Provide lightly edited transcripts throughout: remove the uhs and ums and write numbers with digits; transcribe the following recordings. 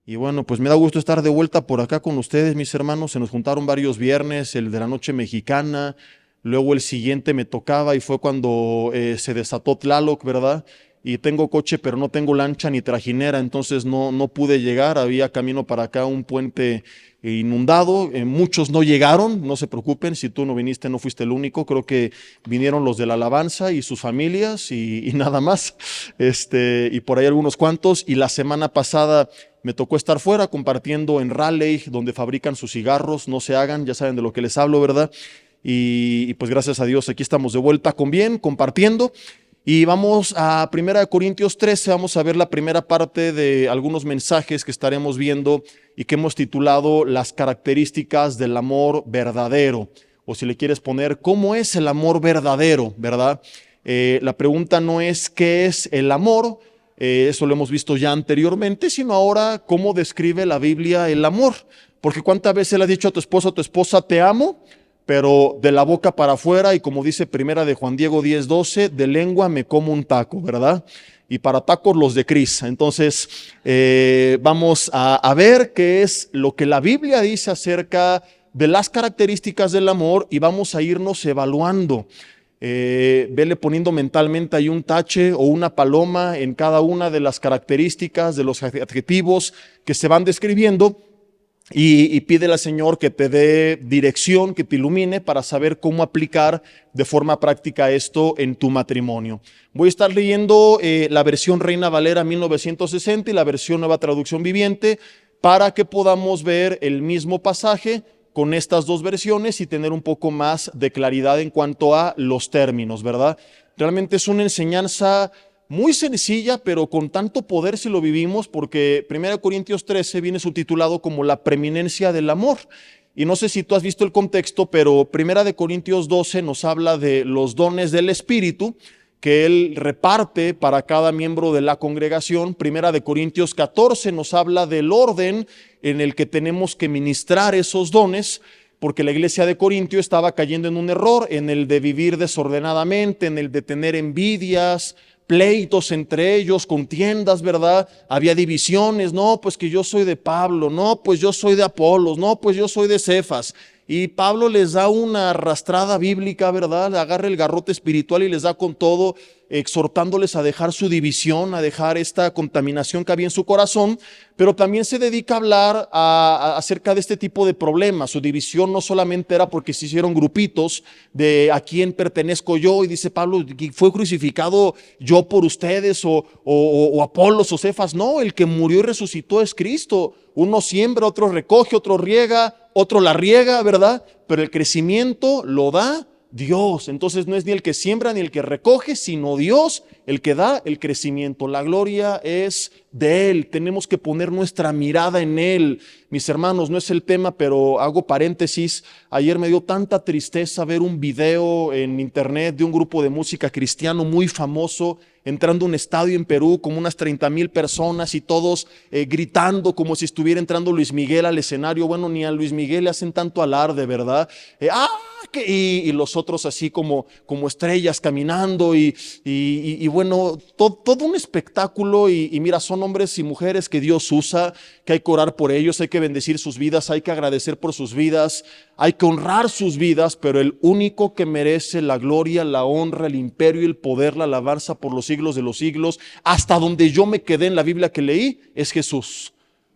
Y bueno, pues me da gusto estar de vuelta por acá con ustedes, mis hermanos. Se nos juntaron varios viernes, el de la noche mexicana, luego el siguiente me tocaba y fue cuando se desató Tlaloc, ¿verdad? Y tengo coche, pero no tengo lancha ni trajinera, entonces no pude llegar. Había camino para acá un puente inundado. Muchos no llegaron, no se preocupen, si tú no viniste no fuiste el único. Creo que vinieron los de la alabanza y sus familias y nada más. Y por ahí algunos cuantos. Y la semana pasada me tocó estar fuera compartiendo en Raleigh, donde fabrican sus cigarros. No se hagan, ya saben de lo que les hablo, ¿verdad? Y pues gracias a Dios aquí estamos de vuelta con bien, compartiendo. Y vamos a 1 Corintios 13, vamos a ver la primera parte de algunos mensajes que estaremos viendo y que hemos titulado Las características del amor verdadero. O si le quieres poner, ¿cómo es el amor verdadero? ¿Verdad? La pregunta no es ¿qué es el amor? Eso lo hemos visto ya anteriormente, sino ahora ¿cómo describe la Biblia el amor? Porque ¿cuántas veces le has dicho a tu esposo, a tu esposa, te amo? Pero de la boca para afuera, y como dice primera de Juan Diego 10:12, de lengua me como un taco, ¿verdad? Y para tacos los de Cris. Entonces, vamos a ver qué es lo que la Biblia dice acerca de las características del amor y vamos a irnos evaluando. Vele poniendo mentalmente ahí un tache o una paloma en cada una de las características, de los adjetivos que se van describiendo. Y pídele al Señor que te dé dirección, que te ilumine para saber cómo aplicar de forma práctica esto en tu matrimonio. Voy a estar leyendo la versión Reina Valera 1960 y la versión Nueva Traducción Viviente para que podamos ver el mismo pasaje con estas dos versiones y tener un poco más de claridad en cuanto a los términos, ¿verdad? Realmente es una enseñanza muy sencilla, pero con tanto poder si lo vivimos, porque 1 Corintios 13 viene subtitulado como la preeminencia del amor. Y no sé si tú has visto el contexto, pero 1 Corintios 12 nos habla de los dones del Espíritu que Él reparte para cada miembro de la congregación. 1 Corintios 14 nos habla del orden en el que tenemos que ministrar esos dones, porque la iglesia de Corintio estaba cayendo en un error, en el de vivir desordenadamente, en el de tener envidias, pleitos entre ellos, contiendas, ¿verdad? Había divisiones, no, pues que yo soy de Pablo, no, pues yo soy de Apolos, no, pues yo soy de Cefas. Y Pablo les da una arrastrada bíblica, ¿verdad? Le agarra el garrote espiritual y les da con todo, exhortándoles a dejar su división, a dejar esta contaminación que había en su corazón, pero también se dedica a hablar acerca de este tipo de problemas. Su división no solamente era porque se hicieron grupitos de a quién pertenezco yo, y dice Pablo, fue crucificado yo por ustedes o Apolos o Cefas. No, el que murió y resucitó es Cristo. Uno siembra, otro recoge, otro riega, otro la riega, ¿verdad? Pero el crecimiento lo da Dios. Entonces no es ni el que siembra ni el que recoge, sino Dios el que da el crecimiento. La gloria es de Él. Tenemos que poner nuestra mirada en Él. Mis hermanos, no es el tema, pero hago paréntesis. Ayer me dio tanta tristeza ver un video en internet de un grupo de música cristiano muy famoso entrando a un estadio en Perú, como unas 30,000 personas y todos gritando como si estuviera entrando Luis Miguel al escenario. Bueno, ni a Luis Miguel le hacen tanto alarde, ¿verdad? Y los otros así como estrellas caminando y bueno, todo un espectáculo y mira, son hombres y mujeres que Dios usa, que hay que orar por ellos, hay que bendecir sus vidas, hay que agradecer por sus vidas, hay que honrar sus vidas, pero el único que merece la gloria, la honra, el imperio y el poder, la alabanza por los siglos de los siglos, hasta donde yo me quedé en la Biblia que leí, es Jesús.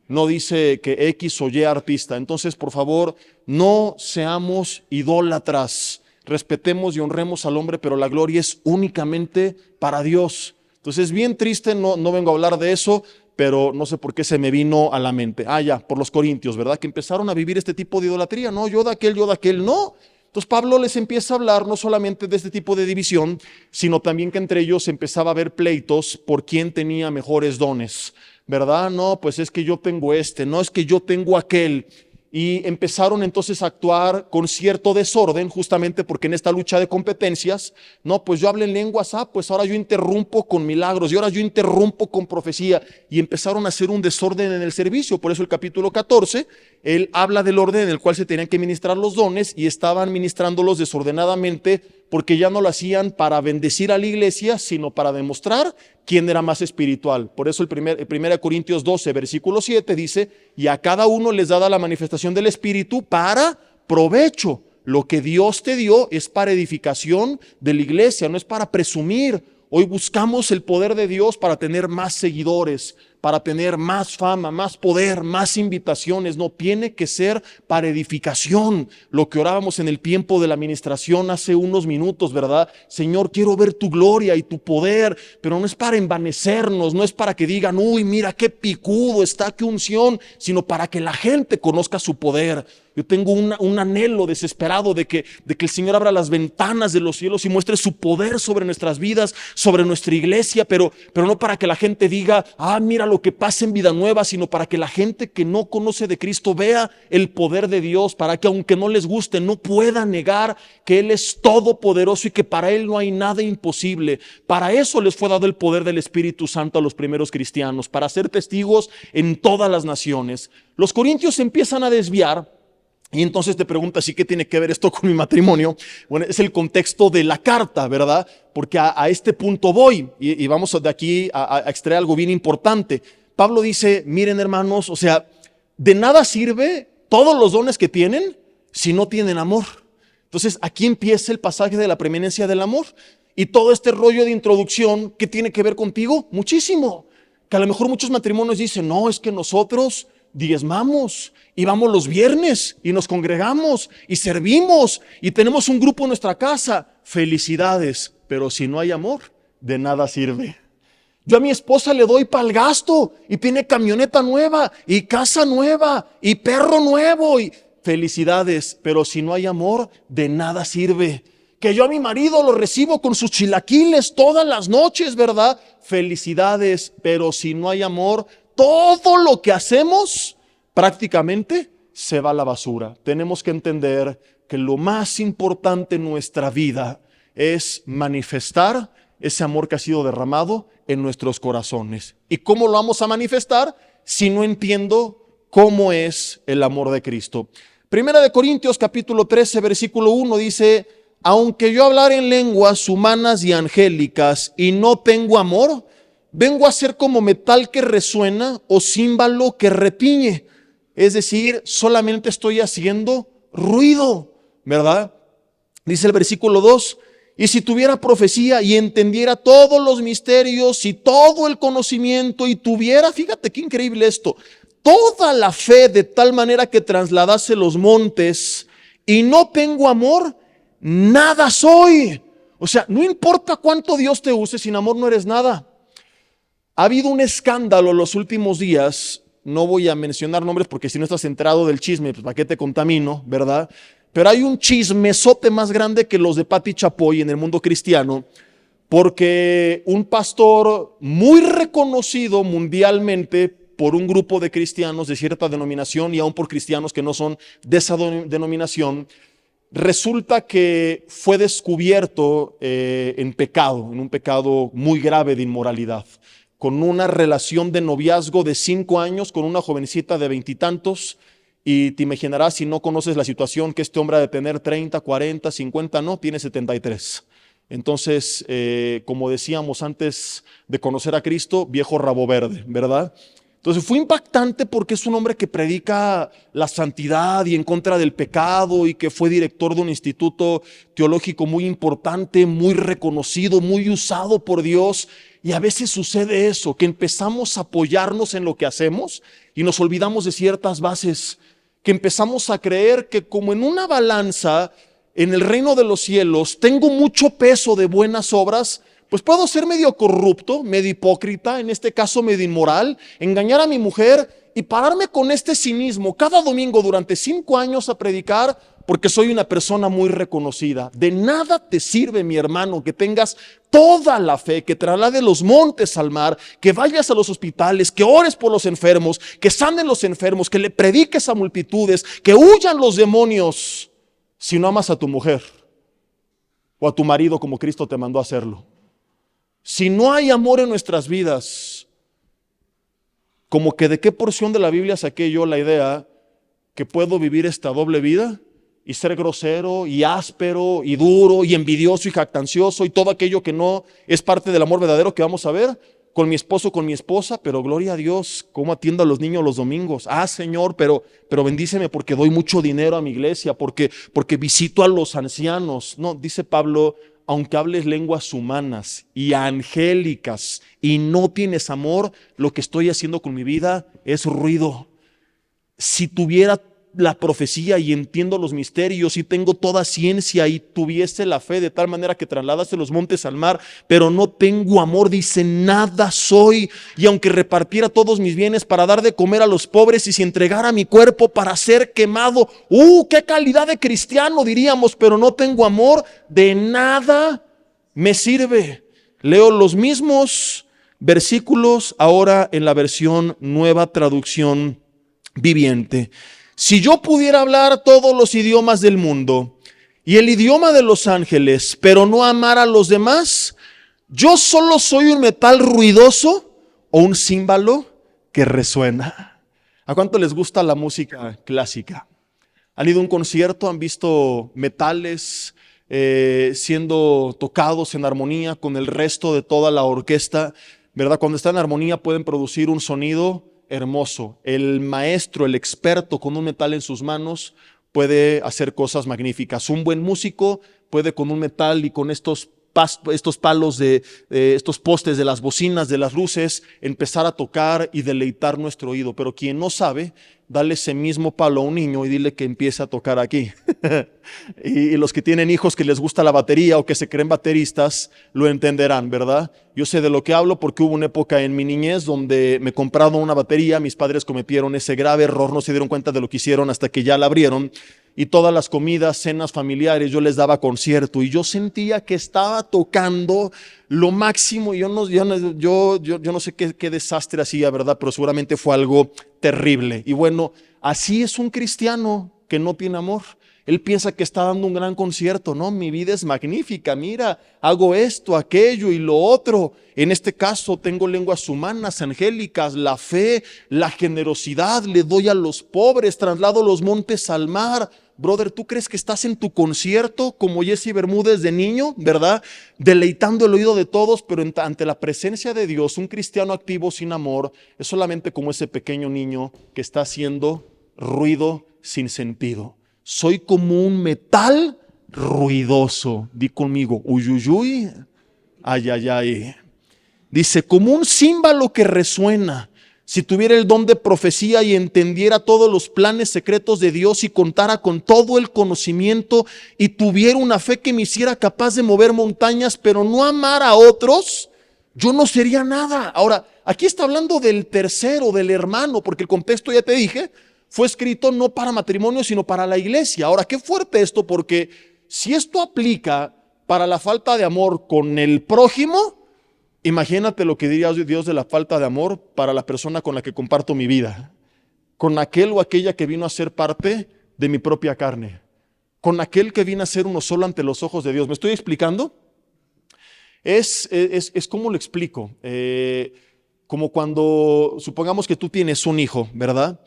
No dice que X o Y artista. Entonces, por favor, no seamos idólatras. Respetemos y honremos al hombre, pero la gloria es únicamente para Dios. Entonces, es bien triste, no vengo a hablar de eso, pero no sé por qué se me vino a la mente. Ya, por los corintios, ¿verdad? Que empezaron a vivir este tipo de idolatría. No, yo de aquel, no. Entonces Pablo les empieza a hablar no solamente de este tipo de división, sino también que entre ellos empezaba a haber pleitos por quién tenía mejores dones, ¿verdad? No, pues es que yo tengo no es que yo tengo aquel. Y empezaron entonces a actuar con cierto desorden, justamente porque en esta lucha de competencias, no, pues yo hablo en lenguas, pues ahora yo interrumpo con milagros, y ahora yo interrumpo con profecía, y empezaron a hacer un desorden en el servicio. Por eso el capítulo 14, él habla del orden en el cual se tenían que ministrar los dones, y estaban ministrándolos desordenadamente, porque ya no lo hacían para bendecir a la iglesia, sino para demostrar quién era más espiritual. Por eso el 1 Corintios 12, versículo 7 dice, y a cada uno les da la manifestación del Espíritu para provecho. Lo que Dios te dio es para edificación de la iglesia, no es para presumir. Hoy buscamos el poder de Dios para tener más seguidores, para tener más fama, más poder, más invitaciones. No, tiene que ser para edificación. Lo que orábamos en el tiempo de la administración hace unos minutos, ¿verdad? Señor, quiero ver tu gloria y tu poder, pero no es para envanecernos, no es para que digan, uy, mira qué picudo está, qué unción, sino para que la gente conozca su poder. Yo tengo un anhelo desesperado de que el Señor abra las ventanas de los cielos y muestre su poder sobre nuestras vidas, sobre nuestra iglesia, pero no para que la gente diga, mira lo que pasa en Vida Nueva, sino para que la gente que no conoce de Cristo vea el poder de Dios, para que aunque no les guste, no pueda negar que Él es todopoderoso y que para Él no hay nada imposible. Para eso les fue dado el poder del Espíritu Santo a los primeros cristianos, para ser testigos en todas las naciones. Los corintios se empiezan a desviar. Y entonces te preguntas, ¿y qué tiene que ver esto con mi matrimonio? Bueno, es el contexto de la carta, ¿verdad? Porque a este punto voy y vamos de aquí a extraer algo bien importante. Pablo dice, miren hermanos, o sea, de nada sirve todos los dones que tienen si no tienen amor. Entonces aquí empieza el pasaje de la preeminencia del amor y todo este rollo de introducción, ¿qué tiene que ver contigo? Muchísimo. Que a lo mejor muchos matrimonios dicen, no, es que nosotros diezmamos y vamos los viernes y nos congregamos y servimos y tenemos un grupo en nuestra casa. Felicidades, pero si no hay amor, de nada sirve. Yo a mi esposa le doy para el gasto y tiene camioneta nueva y casa nueva y perro nuevo y felicidades, pero si no hay amor, de nada sirve. Que yo a mi marido lo recibo con sus chilaquiles todas las noches, ¿verdad? Felicidades, pero si no hay amor, todo lo que hacemos prácticamente se va a la basura. Tenemos que entender que lo más importante en nuestra vida es manifestar ese amor que ha sido derramado en nuestros corazones. ¿Y cómo lo vamos a manifestar si no entiendo cómo es el amor de Cristo? Primera de Corintios capítulo 13 versículo 1 dice, aunque yo hablar en lenguas humanas y angélicas y no tengo amor, vengo a ser como metal que resuena o címbalo que retiñe. Es decir, solamente estoy haciendo ruido, ¿verdad? Dice el versículo 2, y si tuviera profecía y entendiera todos los misterios y todo el conocimiento y tuviera, fíjate qué increíble esto, toda la fe de tal manera que trasladase los montes y no tengo amor, nada soy. O sea, no importa cuánto Dios te use, sin amor no eres nada. Ha habido un escándalo los últimos días, no voy a mencionar nombres porque si no estás enterado del chisme, pues para qué te contamino, ¿verdad? Pero hay un chismesote más grande que los de Pati Chapoy en el mundo cristiano, porque un pastor muy reconocido mundialmente por un grupo de cristianos de cierta denominación y aún por cristianos que no son de esa denominación, resulta que fue descubierto en pecado, en un pecado muy grave de inmoralidad, con una relación de noviazgo de 5 años con una jovencita de 20 y tantos, y te imaginarás, si no conoces la situación, que este hombre ha de tener 30, 40, 50, no, tiene 73. Entonces, como decíamos antes de conocer a Cristo, viejo rabo verde, ¿verdad? Entonces fue impactante porque es un hombre que predica la santidad y en contra del pecado y que fue director de un instituto teológico muy importante, muy reconocido, muy usado por Dios. Y a veces sucede eso, que empezamos a apoyarnos en lo que hacemos y nos olvidamos de ciertas bases, que empezamos a creer que como en una balanza en el reino de los cielos tengo mucho peso de buenas obras, pues puedo ser medio corrupto, medio hipócrita, en este caso medio inmoral, engañar a mi mujer y pararme con este cinismo cada domingo durante 5 años a predicar porque soy una persona muy reconocida. De nada te sirve, mi hermano, que tengas toda la fe, que traslade los montes al mar, que vayas a los hospitales, que ores por los enfermos, que sanen los enfermos, que le prediques a multitudes, que huyan los demonios, si no amas a tu mujer o a tu marido como Cristo te mandó a hacerlo. Si no hay amor en nuestras vidas, como que de qué porción de la Biblia saqué yo la idea que puedo vivir esta doble vida y ser grosero y áspero y duro y envidioso y jactancioso y todo aquello que no es parte del amor verdadero que vamos a ver. con mi esposo, con mi esposa, pero gloria a Dios, ¿cómo atiendo a los niños los domingos? Ah, Señor, pero bendíceme porque doy mucho dinero a mi iglesia, porque visito a los ancianos. No, dice Pablo, aunque hables lenguas humanas y angélicas y no tienes amor, lo que estoy haciendo con mi vida es ruido. Si tuviera la profecía y entiendo los misterios y tengo toda ciencia y tuviese la fe de tal manera que trasladase los montes al mar, pero no tengo amor, dice, nada soy. Y aunque repartiera todos mis bienes para dar de comer a los pobres y si entregara mi cuerpo para ser quemado, qué calidad de cristiano diríamos, pero no tengo amor, de nada me sirve. Leo los mismos versículos ahora en la versión Nueva Traducción Viviente. Si yo pudiera hablar todos los idiomas del mundo y el idioma de los ángeles, pero no amar a los demás, yo solo soy un metal ruidoso o un címbalo que resuena. ¿A cuánto les gusta la música clásica? ¿Han ido a un concierto? ¿Han visto metales siendo tocados en armonía con el resto de toda la orquesta? ¿Verdad? Cuando está en armonía pueden producir un sonido hermoso. El maestro, el experto con un metal en sus manos puede hacer cosas magníficas. Un buen músico puede con un metal y con estos palos estos postes de las bocinas, de las luces, empezar a tocar y deleitar nuestro oído. Pero quien no sabe, dale ese mismo palo a un niño y dile que empiece a tocar aquí. y los que tienen hijos que les gusta la batería o que se creen bateristas, lo entenderán, ¿verdad? Yo sé de lo que hablo porque hubo una época en mi niñez donde me compraron una batería, mis padres cometieron ese grave error, no se dieron cuenta de lo que hicieron hasta que ya la abrieron. Y todas las comidas, cenas familiares, yo les daba concierto y yo sentía que estaba tocando lo máximo. Yo no sé qué desastre hacía, ¿verdad? Pero seguramente fue algo terrible. Y bueno, así es un cristiano que no tiene amor. Él piensa que está dando un gran concierto. No, mi vida es magnífica. Mira, hago esto, aquello y lo otro. En este caso tengo lenguas humanas, angélicas, la fe, la generosidad, le doy a los pobres, traslado los montes al mar. Brother, ¿tú crees que estás en tu concierto como Jesse Bermúdez de niño, verdad? Deleitando el oído de todos, pero ante la presencia de Dios, un cristiano activo sin amor es solamente como ese pequeño niño que está haciendo ruido sin sentido. Soy como un metal ruidoso. Di conmigo, uy, uy, uy, ay, ay, ay. Dice, como un címbalo que resuena. Si tuviera el don de profecía y entendiera todos los planes secretos de Dios y contara con todo el conocimiento y tuviera una fe que me hiciera capaz de mover montañas, pero no amar a otros, yo no sería nada. Ahora, aquí está hablando del tercero, del hermano, porque el contexto, ya te dije, fue escrito no para matrimonio, sino para la iglesia. Ahora, qué fuerte esto, porque si esto aplica para la falta de amor con el prójimo, imagínate lo que diría Dios de la falta de amor para la persona con la que comparto mi vida, con aquel o aquella que vino a ser parte de mi propia carne, con aquel que vino a ser uno solo ante los ojos de Dios. ¿Me estoy explicando? Es como lo explico. Como cuando, supongamos que tú tienes un hijo, ¿verdad?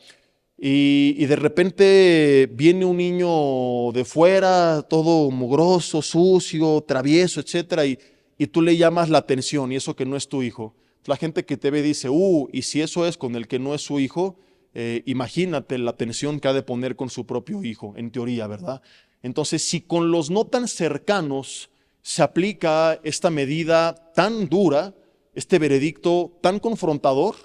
Y de repente viene un niño de fuera, todo mugroso, sucio, travieso, etcétera, y tú le llamas la atención y eso que no es tu hijo. La gente que te ve dice, y si eso es con el que no es su hijo, imagínate la atención que ha de poner con su propio hijo, en teoría, ¿verdad? Entonces, si con los no tan cercanos se aplica esta medida tan dura, este veredicto tan confrontador,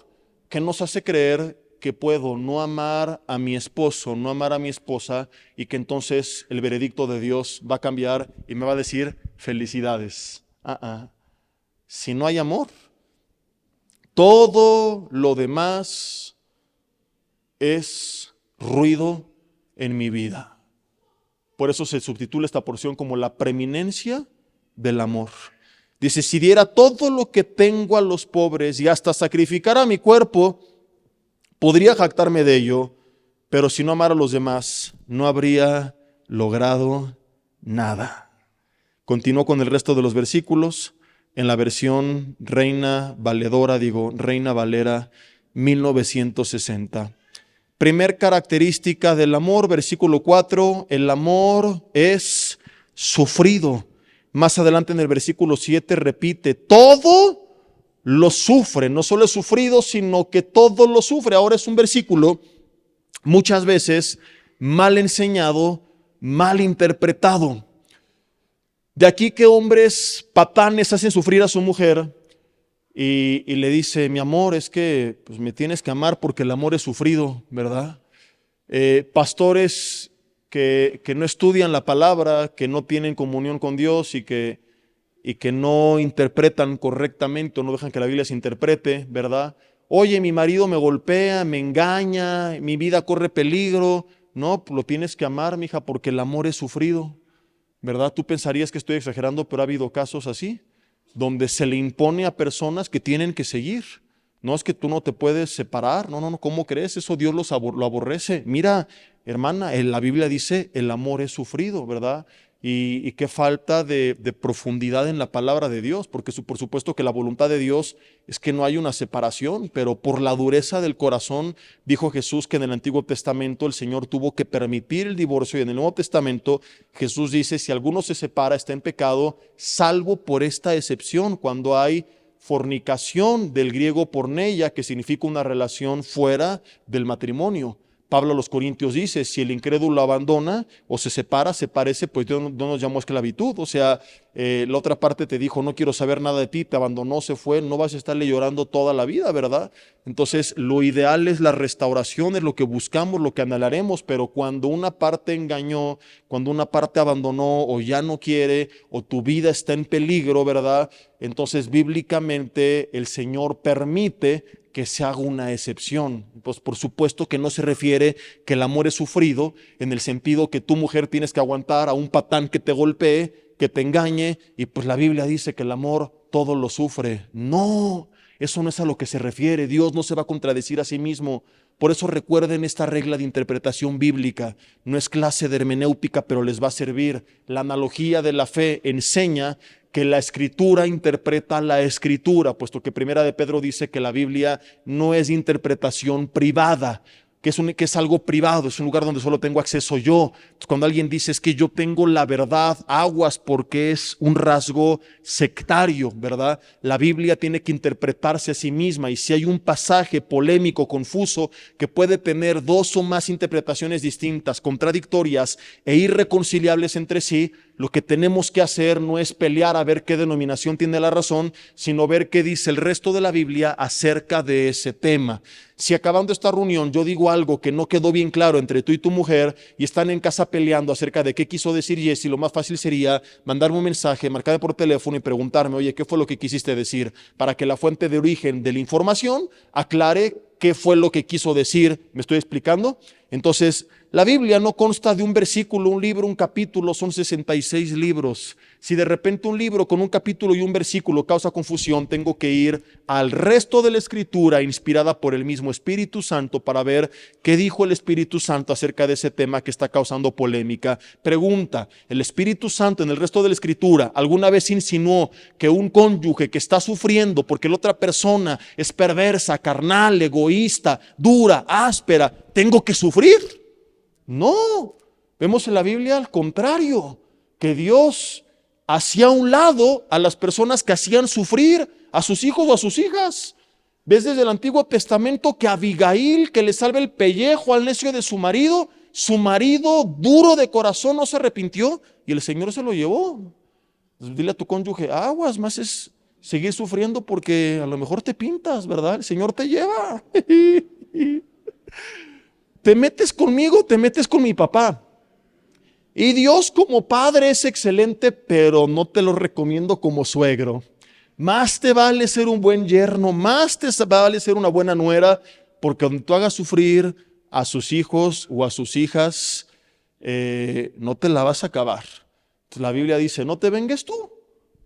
que nos hace creer que puedo no amar a mi esposo, no amar a mi esposa, y que entonces el veredicto de Dios va a cambiar y me va a decir, felicidades. Si no hay amor, todo lo demás es ruido en mi vida. Por eso se subtitula esta porción como la preeminencia del amor. Dice, si diera todo lo que tengo a los pobres y hasta sacrificara mi cuerpo, podría jactarme de ello, pero si no amara a los demás, no habría logrado nada. Continúo con el resto de los versículos en la versión Reina Valera 1960. Primer característica del amor, versículo 4, el amor es sufrido. Más adelante en el versículo 7 repite, todo lo sufre, no solo es sufrido, sino que todo lo sufre. Ahora es un versículo muchas veces mal enseñado, mal interpretado. De aquí que hombres patanes hacen sufrir a su mujer y le dice, mi amor, es que pues, me tienes que amar porque el amor es sufrido, ¿verdad? Pastores que no estudian la palabra, que no tienen comunión con Dios y que no interpretan correctamente o no dejan que la Biblia se interprete, ¿verdad? Oye, mi marido me golpea, me engaña, mi vida corre peligro. No, lo tienes que amar, mija, porque el amor es sufrido, ¿verdad? Tú pensarías que estoy exagerando, pero ha habido casos así, donde se le impone a personas que tienen que seguir. No es que tú no te puedes separar, no, ¿cómo crees? Eso Dios lo aborrece. Mira, hermana, la Biblia dice, el amor es sufrido, ¿verdad? Y qué falta de profundidad en la palabra de Dios, porque por supuesto que la voluntad de Dios es que no hay una separación, pero por la dureza del corazón, dijo Jesús que en el Antiguo Testamento el Señor tuvo que permitir el divorcio, y en el Nuevo Testamento Jesús dice, si alguno se separa, está en pecado, salvo por esta excepción, cuando hay fornicación, del griego porneia, que significa una relación fuera del matrimonio. Pablo a los Corintios dice, si el incrédulo abandona o se separa, se parece, pues Dios no nos llamó a esclavitud. O sea, la otra parte te dijo, no quiero saber nada de ti, te abandonó, se fue, no vas a estarle llorando toda la vida, ¿verdad? Entonces, lo ideal es la restauración, es lo que buscamos, lo que anhelaremos, pero cuando una parte engañó, cuando una parte abandonó o ya no quiere, o tu vida está en peligro, ¿verdad? Entonces, bíblicamente, el Señor permite que se haga una excepción. Pues por supuesto que no se refiere que el amor es sufrido en el sentido que tu mujer tienes que aguantar a un patán que te golpee, que te engañe, y pues la Biblia dice que el amor todo lo sufre. No, eso no es a lo que se refiere. Dios no se va a contradecir a sí mismo. Por eso recuerden esta regla de interpretación bíblica. No es clase de hermenéutica, pero les va a servir. La analogía de la fe enseña que la Escritura interpreta la Escritura, puesto que Primera de Pedro dice que la Biblia no es interpretación privada, que es algo privado, es un lugar donde solo tengo acceso yo. Entonces, cuando alguien dice es que yo tengo la verdad, aguas, porque es un rasgo sectario, ¿verdad? La Biblia tiene que interpretarse a sí misma, y si hay un pasaje polémico, confuso, que puede tener dos o más interpretaciones distintas, contradictorias e irreconciliables entre sí, lo que tenemos que hacer no es pelear a ver qué denominación tiene la razón, sino ver qué dice el resto de la Biblia acerca de ese tema. Si acabando esta reunión yo digo algo que no quedó bien claro entre tú y tu mujer y están en casa peleando acerca de qué quiso decir Jesse, lo más fácil sería mandarme un mensaje, marcarme por teléfono y preguntarme, oye, ¿qué fue lo que quisiste decir? Para que la fuente de origen de la información aclare qué fue lo que quiso decir. ¿Me estoy explicando? Entonces, la Biblia no consta de un versículo, un libro, un capítulo, son 66 libros. Si de repente un libro con un capítulo y un versículo causa confusión, tengo que ir al resto de la Escritura inspirada por el mismo Espíritu Santo para ver qué dijo el Espíritu Santo acerca de ese tema que está causando polémica. Pregunta, ¿el Espíritu Santo en el resto de la Escritura alguna vez insinuó que un cónyuge que está sufriendo porque la otra persona es perversa, carnal, egoísta, dura, áspera, tengo que sufrir? No, vemos en la Biblia al contrario, que Dios hacía a un lado a las personas que hacían sufrir a sus hijos o a sus hijas. Ves desde el Antiguo Testamento que Abigail, que le salva el pellejo al necio de su marido duro de corazón, no se arrepintió y el Señor se lo llevó. Entonces, dile a tu cónyuge, aguas, más es seguir sufriendo porque a lo mejor te pintas, ¿verdad? El Señor te lleva. Te metes conmigo, te metes con mi papá. Y Dios como padre es excelente, pero no te lo recomiendo como suegro. Más te vale ser un buen yerno, más te vale ser una buena nuera, porque donde tú hagas sufrir a sus hijos o a sus hijas, no te la vas a acabar. Entonces, la Biblia dice, no te vengues tú,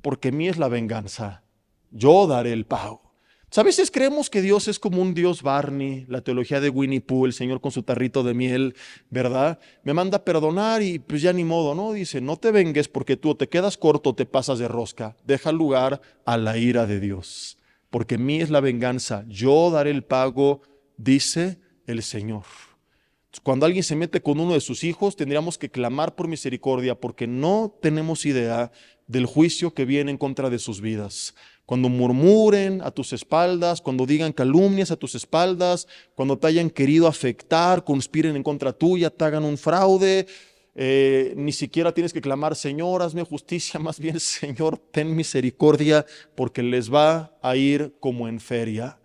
porque mía es la venganza. Yo daré el pago. A veces creemos que Dios es como un Dios Barney, la teología de Winnie Pooh, el Señor con su tarrito de miel, ¿verdad? Me manda a perdonar y pues ya ni modo, ¿no? Dice, no te vengues porque tú te quedas corto o te pasas de rosca. Deja lugar a la ira de Dios, porque mía es la venganza. Yo daré el pago, dice el Señor. Cuando alguien se mete con uno de sus hijos, tendríamos que clamar por misericordia porque no tenemos idea del juicio que viene en contra de sus vidas. Cuando murmuren a tus espaldas, cuando digan calumnias a tus espaldas, cuando te hayan querido afectar, conspiren en contra tuya, te hagan un fraude, ni siquiera tienes que clamar, Señor, hazme justicia, más bien, Señor, ten misericordia, porque les va a ir como en feria.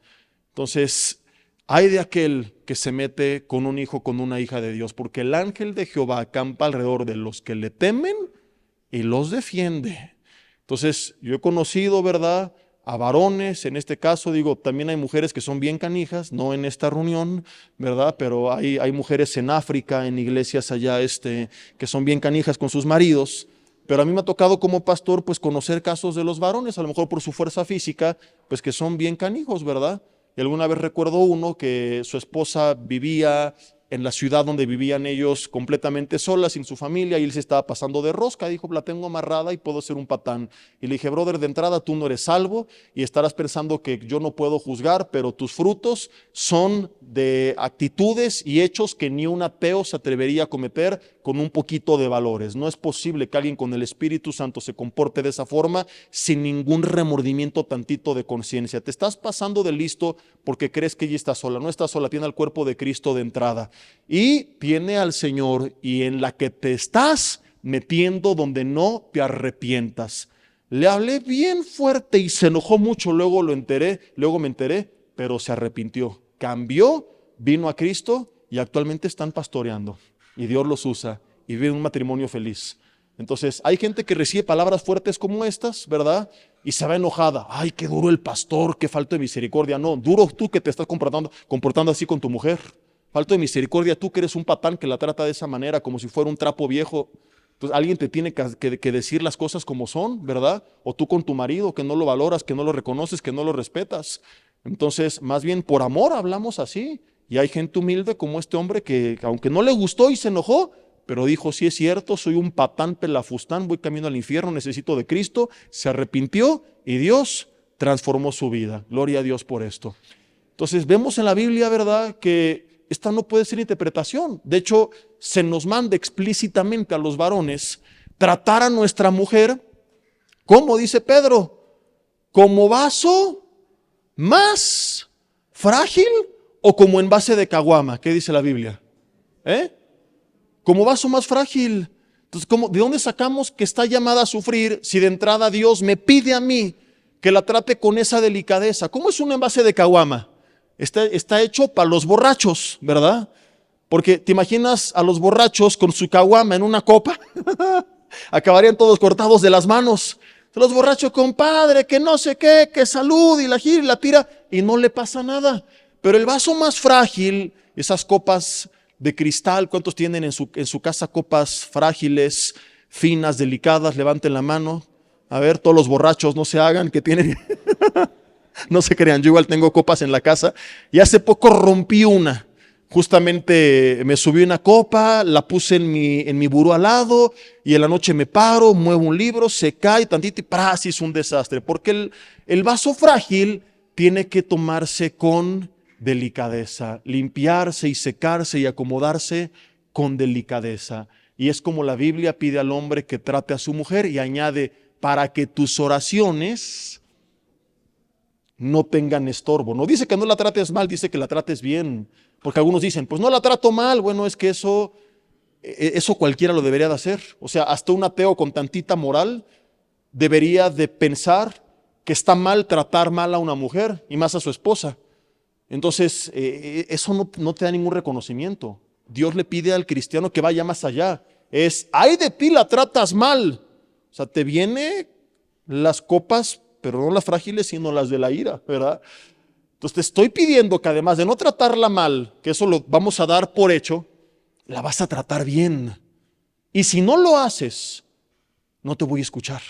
Entonces, ay de aquel que se mete con un hijo, con una hija de Dios, porque el ángel de Jehová acampa alrededor de los que le temen y los defiende. Entonces, yo he conocido, ¿verdad?, a varones, en este caso, digo, también hay mujeres que son bien canijas, no en esta reunión, ¿verdad?, pero hay mujeres en África, en iglesias allá, que son bien canijas con sus maridos. Pero a mí me ha tocado como pastor, pues, conocer casos de los varones, a lo mejor por su fuerza física, pues, que son bien canijos, ¿verdad? Y alguna vez recuerdo uno que su esposa vivía en la ciudad donde vivían ellos completamente sola, sin su familia, y él se estaba pasando de rosca. Dijo, la tengo amarrada y puedo ser un patán. Y le dije, brother, de entrada tú no eres salvo y estarás pensando que yo no puedo juzgar, pero tus frutos son de actitudes y hechos que ni un ateo se atrevería a cometer con un poquito de valores. No es posible que alguien con el Espíritu Santo se comporte de esa forma sin ningún remordimiento tantito de conciencia. Te estás pasando de listo porque crees que ella está sola. No está sola, tiene al cuerpo de Cristo de entrada. Y tiene al Señor, y en la que te estás metiendo donde no te arrepientas. Le hablé bien fuerte y se enojó mucho, luego me enteré, pero se arrepintió. Cambió, vino a Cristo y actualmente están pastoreando. Y Dios los usa y vive un matrimonio feliz. Entonces, hay gente que recibe palabras fuertes como estas, ¿verdad? Y se va enojada. Ay, qué duro el pastor, qué falta de misericordia. No, duro tú que te estás comportando así con tu mujer. Falta de misericordia tú que eres un patán que la trata de esa manera, como si fuera un trapo viejo. Entonces, alguien te tiene que decir las cosas como son, ¿verdad? O tú con tu marido, que no lo valoras, que no lo reconoces, que no lo respetas. Entonces, más bien por amor hablamos así. Y hay gente humilde como este hombre que, aunque no le gustó y se enojó, pero dijo, sí es cierto, soy un patán pelafustán, voy camino al infierno, necesito de Cristo. Se arrepintió y Dios transformó su vida. Gloria a Dios por esto. Entonces vemos en la Biblia, ¿verdad?, que esta no puede ser interpretación. De hecho, se nos manda explícitamente a los varones tratar a nuestra mujer, ¿cómo dice Pedro? ¿Como vaso más frágil o como envase de caguama? ¿Qué dice la Biblia? Como vaso más frágil. Entonces, ¿de dónde sacamos que está llamada a sufrir si de entrada Dios me pide a mí que la trate con esa delicadeza? ¿Cómo es un envase de caguama? Está hecho para los borrachos, ¿verdad? Porque te imaginas a los borrachos con su caguama en una copa, acabarían todos cortados de las manos. Los borrachos, compadre, que no sé qué, que salud, y la gira y la tira, y no le pasa nada. Pero el vaso más frágil, esas copas de cristal, ¿cuántos tienen en su casa copas frágiles, finas, delicadas? Levanten la mano. A ver, todos los borrachos no se hagan que tienen... No se crean, yo igual tengo copas en la casa. Y hace poco rompí una. Justamente me subí una copa, la puse en mi buró al lado, y en la noche me paro, muevo un libro, se cae tantito y ¡pras! Es un desastre. Porque el vaso frágil tiene que tomarse con delicadeza, limpiarse y secarse y acomodarse con delicadeza. Y es como la Biblia pide al hombre que trate a su mujer y añade, para que tus oraciones no tengan estorbo. No dice que no la trates mal, dice que la trates bien. Porque algunos dicen, pues no la trato mal. Bueno, es que eso cualquiera lo debería de hacer. O sea, hasta un ateo con tantita moral debería de pensar que está mal tratar mal a una mujer y más a su esposa. Entonces, eso no te da ningún reconocimiento. Dios le pide al cristiano que vaya más allá. Ay de ti, la tratas mal. O sea, te viene las copas, pero no las frágiles, sino las de la ira, ¿verdad? Entonces te estoy pidiendo que además de no tratarla mal, que eso lo vamos a dar por hecho, la vas a tratar bien. Y si no lo haces, no te voy a escuchar.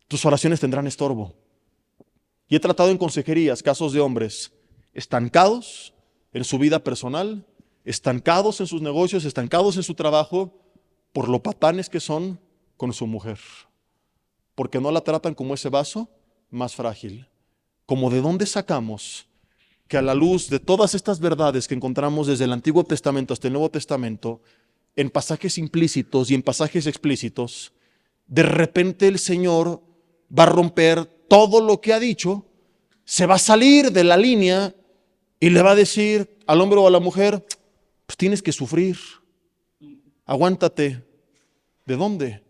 Tus oraciones tendrán estorbo. Y he tratado en consejerías casos de hombres estancados en su vida personal, estancados en sus negocios, estancados en su trabajo, por lo patanes que son con su mujer. Porque no la tratan como ese vaso más frágil. Como de dónde sacamos que a la luz de todas estas verdades que encontramos desde el Antiguo Testamento hasta el Nuevo Testamento, en pasajes implícitos y en pasajes explícitos, de repente el Señor va a romper todo lo que ha dicho, se va a salir de la línea y le va a decir al hombre o a la mujer, pues tienes que sufrir, aguántate. ¿De dónde?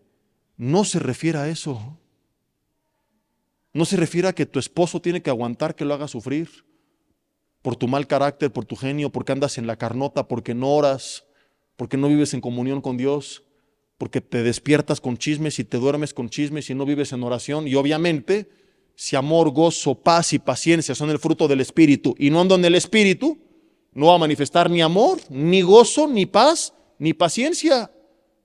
No se refiere a eso. No se refiere a que tu esposo tiene que aguantar que lo haga sufrir por tu mal carácter, por tu genio, porque andas en la carnota, porque no oras, porque no vives en comunión con Dios, porque te despiertas con chismes y te duermes con chismes y no vives en oración. Y obviamente, si amor, gozo, paz y paciencia son el fruto del Espíritu y no ando en el Espíritu, no va a manifestar ni amor, ni gozo, ni paz, ni paciencia.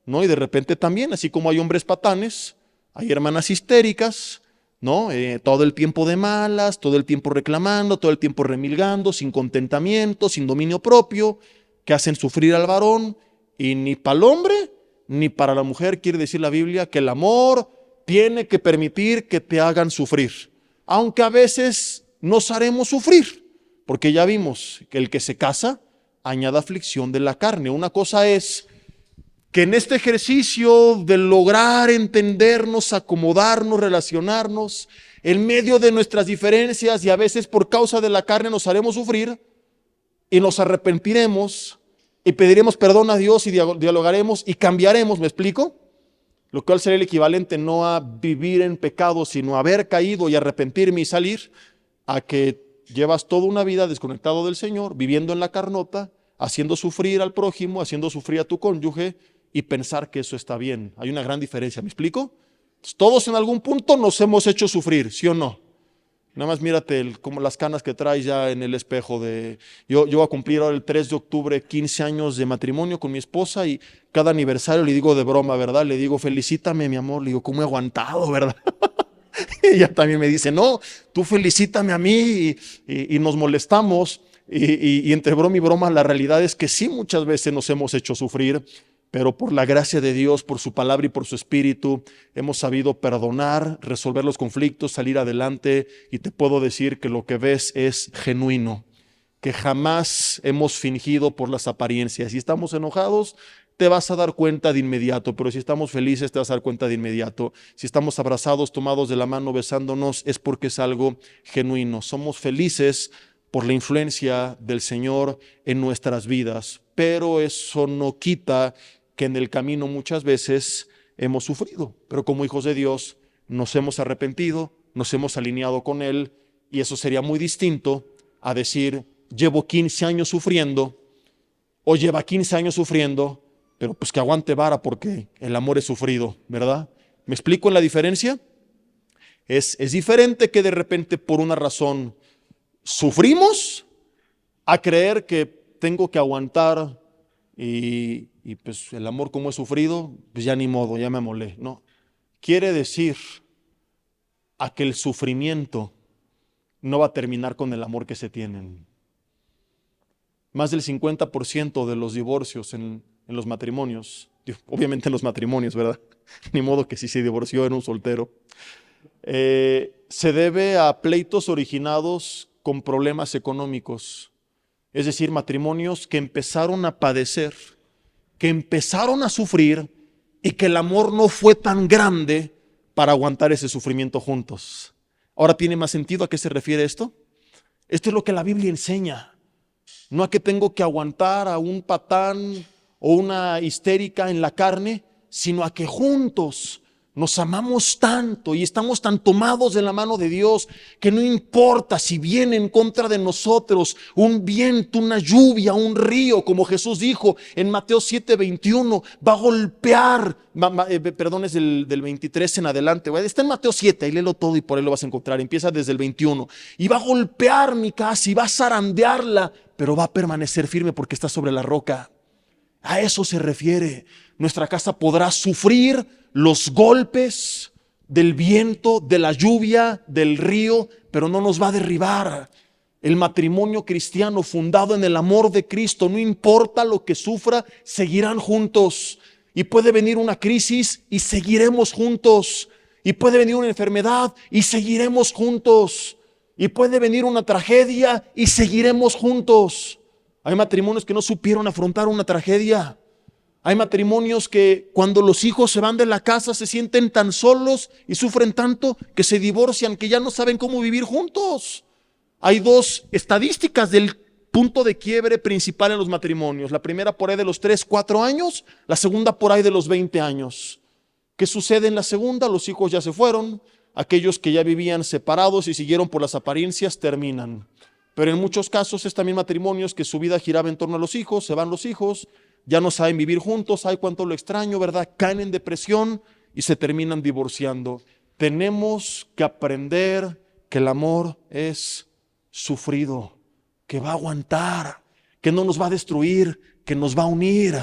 ¿No? Y de repente también, así como hay hombres patanes, hay hermanas histéricas, ¿no? Todo el tiempo de malas, todo el tiempo reclamando, todo el tiempo remilgando, sin contentamiento, sin dominio propio, que hacen sufrir al varón. Y ni para el hombre ni para la mujer quiere decir la Biblia que el amor tiene que permitir que te hagan sufrir, aunque a veces nos haremos sufrir, porque ya vimos que el que se casa añade aflicción de la carne. Una cosa es que en este ejercicio de lograr entendernos, acomodarnos, relacionarnos, en medio de nuestras diferencias y a veces por causa de la carne nos haremos sufrir y nos arrepentiremos y pediremos perdón a Dios y dialogaremos y cambiaremos, ¿me explico? Lo cual sería el equivalente no a vivir en pecado, sino a haber caído y arrepentirme y salir, a que llevas toda una vida desconectado del Señor, viviendo en la carnota, haciendo sufrir al prójimo, haciendo sufrir a tu cónyuge, y pensar que eso está bien. Hay una gran diferencia, ¿me explico? Todos en algún punto nos hemos hecho sufrir, ¿sí o no? Nada más mírate como las canas que traes ya en el espejo. Yo voy a cumplir ahora el 3 de octubre 15 años de matrimonio con mi esposa y cada aniversario le digo de broma, ¿verdad? Le digo, felicítame, mi amor. Le digo, ¿cómo he aguantado, verdad? Y ella también me dice, no, tú felicítame a mí y nos molestamos. Y entre broma y broma, la realidad es que sí, muchas veces nos hemos hecho sufrir, pero por la gracia de Dios, por su palabra y por su espíritu, hemos sabido perdonar, resolver los conflictos, salir adelante, y te puedo decir que lo que ves es genuino, que jamás hemos fingido por las apariencias. Si estamos enojados, te vas a dar cuenta de inmediato, pero si estamos felices, te vas a dar cuenta de inmediato. Si estamos abrazados, tomados de la mano, besándonos, es porque es algo genuino. Somos felices por la influencia del Señor en nuestras vidas, pero eso no quita que en el camino muchas veces hemos sufrido, pero como hijos de Dios nos hemos arrepentido, nos hemos alineado con Él, y eso sería muy distinto a decir, llevo 15 años sufriendo, o lleva 15 años sufriendo, pero pues que aguante vara porque el amor es sufrido, ¿verdad? ¿Me explico en la diferencia? Es diferente que de repente por una razón sufrimos a creer que tengo que aguantar y pues el amor como he sufrido, pues ya ni modo, ya me amolé. No, quiere decir a que el sufrimiento no va a terminar con el amor que se tienen. Más del 50% de los divorcios en los matrimonios, obviamente en los matrimonios, ¿verdad? Ni modo que si se divorció era un soltero. Se debe a pleitos originados con problemas económicos. Es decir, matrimonios que empezaron a padecer, que empezaron a sufrir y que el amor no fue tan grande para aguantar ese sufrimiento juntos. Ahora tiene más sentido a qué se refiere esto. Esto es lo que la Biblia enseña. No a que tengo que aguantar a un patán o una histérica en la carne, sino a que juntos nos amamos tanto y estamos tan tomados de la mano de Dios que no importa si viene en contra de nosotros un viento, una lluvia, un río, como Jesús dijo en Mateo 7:21, va a golpear, perdón, es del 23 en adelante, está en Mateo 7, ahí léelo todo y por ahí lo vas a encontrar, empieza desde el 21, y va a golpear mi casa y va a zarandearla, pero va a permanecer firme porque está sobre la roca. A eso se refiere. Nuestra casa podrá sufrir los golpes del viento, de la lluvia, del río, pero no nos va a derribar. El matrimonio cristiano fundado en el amor de Cristo, no importa lo que sufra, seguirán juntos. Y puede venir una crisis y seguiremos juntos. Y puede venir una enfermedad y seguiremos juntos. Y puede venir una tragedia y seguiremos juntos. Hay matrimonios que no supieron afrontar una tragedia. Hay matrimonios que cuando los hijos se van de la casa se sienten tan solos y sufren tanto que se divorcian, que ya no saben cómo vivir juntos. Hay dos estadísticas del punto de quiebre principal en los matrimonios. La primera por ahí de los 3, 4 años, la segunda por ahí de los 20 años. ¿Qué sucede en la segunda? Los hijos ya se fueron, aquellos que ya vivían separados y siguieron por las apariencias terminan. Pero en muchos casos es también matrimonios que su vida giraba en torno a los hijos, se van los hijos, ya no saben vivir juntos, ay cuánto lo extraño, ¿verdad? Caen en depresión y se terminan divorciando. Tenemos que aprender que el amor es sufrido, que va a aguantar, que no nos va a destruir, que nos va a unir.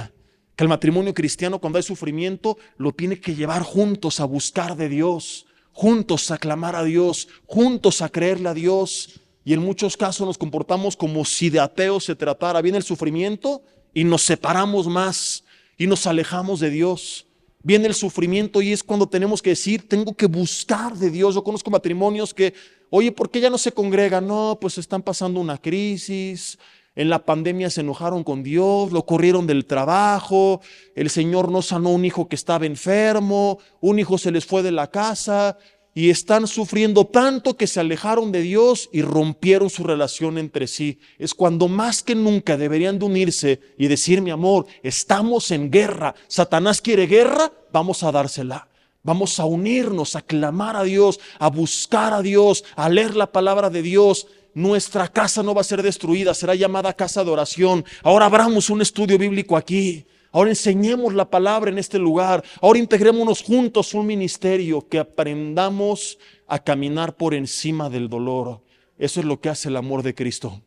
Que el matrimonio cristiano, cuando hay sufrimiento, lo tiene que llevar juntos a buscar de Dios, juntos a clamar a Dios, juntos a creerle a Dios. Y en muchos casos nos comportamos como si de ateos se tratara. Viene el sufrimiento y nos separamos más y nos alejamos de Dios. Viene el sufrimiento y es cuando tenemos que decir, tengo que buscar de Dios. Yo conozco matrimonios que, oye, ¿por qué ya no se congregan? No, pues están pasando una crisis. En la pandemia se enojaron con Dios, lo corrieron del trabajo, el Señor no sanó un hijo que estaba enfermo, un hijo se les fue de la casa y están sufriendo tanto que se alejaron de Dios y rompieron su relación entre sí. Es cuando más que nunca deberían de unirse y decir, mi amor, estamos en guerra, Satanás quiere guerra, vamos a dársela. Vamos a unirnos, a clamar a Dios, a buscar a Dios, a leer la palabra de Dios. Nuestra casa no va a ser destruida, será llamada casa de oración. Ahora abramos un estudio bíblico aquí. Ahora enseñemos la palabra en este lugar. Ahora integrémonos juntos un ministerio, que aprendamos a caminar por encima del dolor. Eso es lo que hace el amor de Cristo.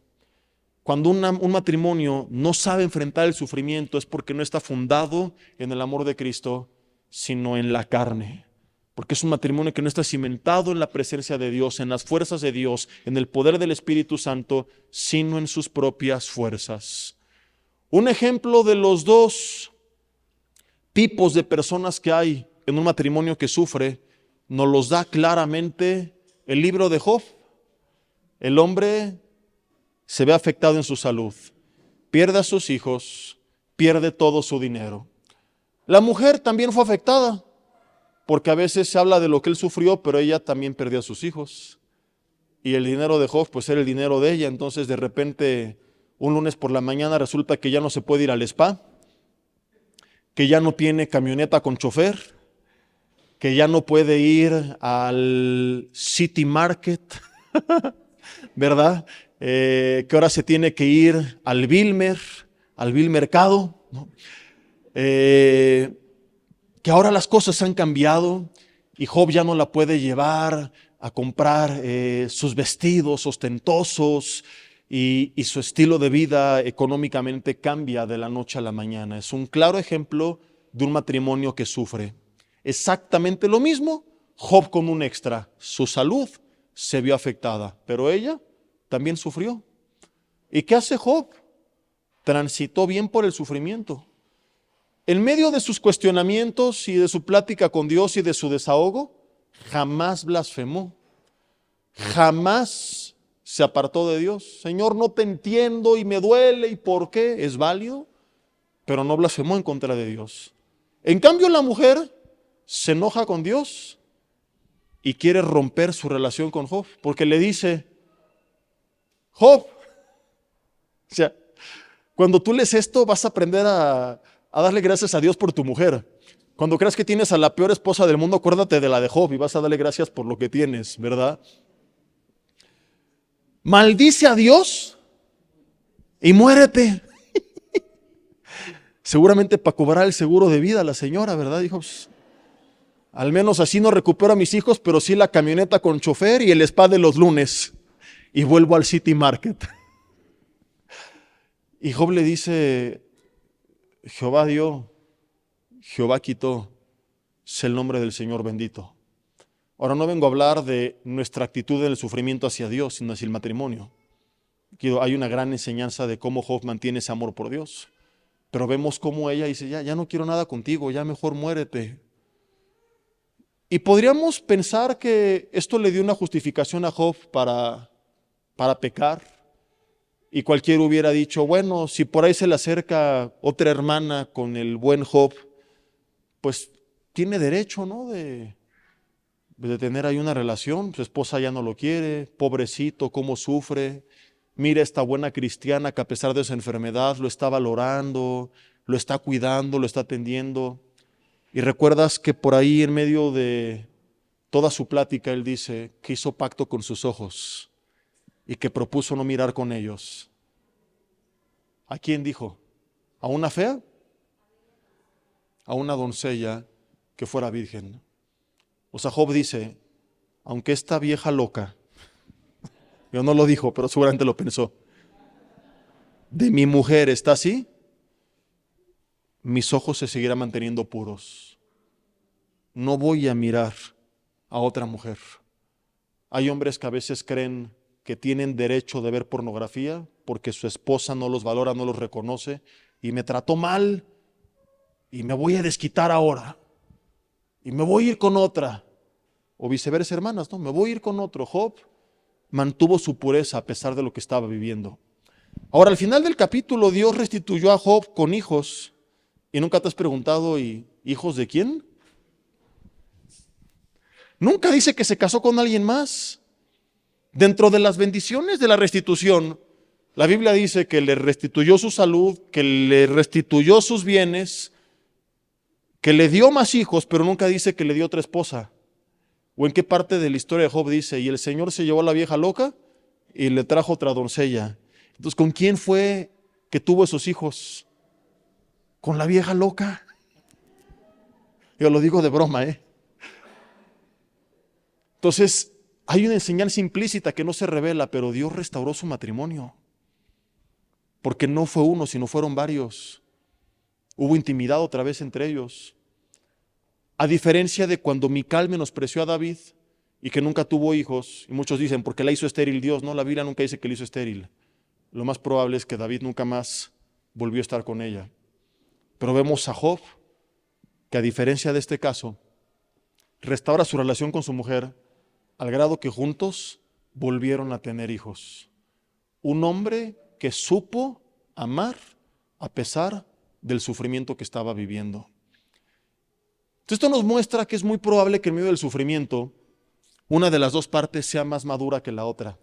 Cuando un matrimonio no sabe enfrentar el sufrimiento es porque no está fundado en el amor de Cristo, sino en la carne. Porque es un matrimonio que no está cimentado en la presencia de Dios, en las fuerzas de Dios, en el poder del Espíritu Santo, sino en sus propias fuerzas. Un ejemplo de los dos tipos de personas que hay en un matrimonio que sufre, nos los da claramente el libro de Job. El hombre se ve afectado en su salud, pierde a sus hijos, pierde todo su dinero. La mujer también fue afectada, porque a veces se habla de lo que él sufrió, pero ella también perdió a sus hijos. Y el dinero de Job, pues era el dinero de ella. Entonces de repente, un lunes por la mañana resulta que ya no se puede ir al spa, que ya no tiene camioneta con chofer, que ya no puede ir al City Market, ¿verdad? Que ahora se tiene que ir al Vil Mercado, ¿no? Que ahora las cosas han cambiado y Job ya no la puede llevar a comprar sus vestidos ostentosos y su estilo de vida económicamente cambia de la noche a la mañana. Es un claro ejemplo de un matrimonio que sufre. Exactamente lo mismo, Job con un extra. Su salud se vio afectada, pero ella también sufrió. ¿Y qué hace Job? Transitó bien por el sufrimiento. En medio de sus cuestionamientos y de su plática con Dios y de su desahogo, jamás blasfemó, jamás se apartó de Dios. Señor, no te entiendo y me duele, ¿y por qué? Es válido, pero no blasfemó en contra de Dios. En cambio, la mujer se enoja con Dios y quiere romper su relación con Job, porque le dice, Job, o sea, cuando tú lees esto vas a aprender a darle gracias a Dios por tu mujer. Cuando creas que tienes a la peor esposa del mundo, acuérdate de la de Job y vas a darle gracias por lo que tienes, ¿verdad? Maldice a Dios y muérete. Seguramente para cobrar el seguro de vida la señora, ¿verdad? Dijo, pues, al menos así no recupero a mis hijos, pero sí la camioneta con chofer y el spa de los lunes. Y vuelvo al City Market. Y Job le dice, Jehová dio, Jehová quitó, es el nombre del Señor bendito. Ahora no vengo a hablar de nuestra actitud en el sufrimiento hacia Dios, sino hacia el matrimonio. Hay una gran enseñanza de cómo Job mantiene ese amor por Dios. Pero vemos cómo ella dice, ya no quiero nada contigo, ya mejor muérete. Y podríamos pensar que esto le dio una justificación a Job para pecar. Y cualquiera hubiera dicho, bueno, si por ahí se le acerca otra hermana con el buen Job, pues tiene derecho, ¿no? De tener ahí una relación. Su esposa ya no lo quiere, pobrecito, cómo sufre. Mira esta buena cristiana que a pesar de su enfermedad lo está valorando, lo está cuidando, lo está atendiendo. Y recuerdas que por ahí en medio de toda su plática él dice que hizo pacto con sus ojos y que propuso no mirar con ellos. ¿A quién dijo? ¿A una fea? A una doncella que fuera virgen. O sea, Job dice, aunque esta vieja loca, yo no lo dijo, pero seguramente lo pensó, de mi mujer está así, mis ojos se seguirán manteniendo puros. No voy a mirar a otra mujer. Hay hombres que a veces creen que tienen derecho de ver pornografía porque su esposa no los valora, no los reconoce y me trató mal y me voy a desquitar ahora y me voy a ir con otra. O viceversa, hermanas, no, me voy a ir con otro. Job mantuvo su pureza a pesar de lo que estaba viviendo. Ahora, al final del capítulo, Dios restituyó a Job con hijos. ¿Y nunca te has preguntado, ¿y hijos de quién? Nunca dice que se casó con alguien más. Dentro de las bendiciones de la restitución, la Biblia dice que le restituyó su salud, que le restituyó sus bienes, que le dio más hijos, pero nunca dice que le dio otra esposa. ¿O en qué parte de la historia de Job dice, y el Señor se llevó a la vieja loca y le trajo otra doncella? Entonces, ¿con quién fue que tuvo esos hijos? ¿Con la vieja loca? Yo lo digo de broma, ¿eh? Entonces, hay una enseñanza implícita que no se revela, pero Dios restauró su matrimonio. Porque no fue uno, sino fueron varios. Hubo intimidad otra vez entre ellos. A diferencia de cuando Mical menospreció a David y que nunca tuvo hijos, y muchos dicen, porque la hizo estéril Dios. No, la Biblia nunca dice que la hizo estéril. Lo más probable es que David nunca más volvió a estar con ella. Pero vemos a Job, que a diferencia de este caso, restaura su relación con su mujer al grado que juntos volvieron a tener hijos. Un hombre que supo amar a pesar del sufrimiento que estaba viviendo. Entonces, esto nos muestra que es muy probable que en medio del sufrimiento una de las dos partes sea más madura que la otra,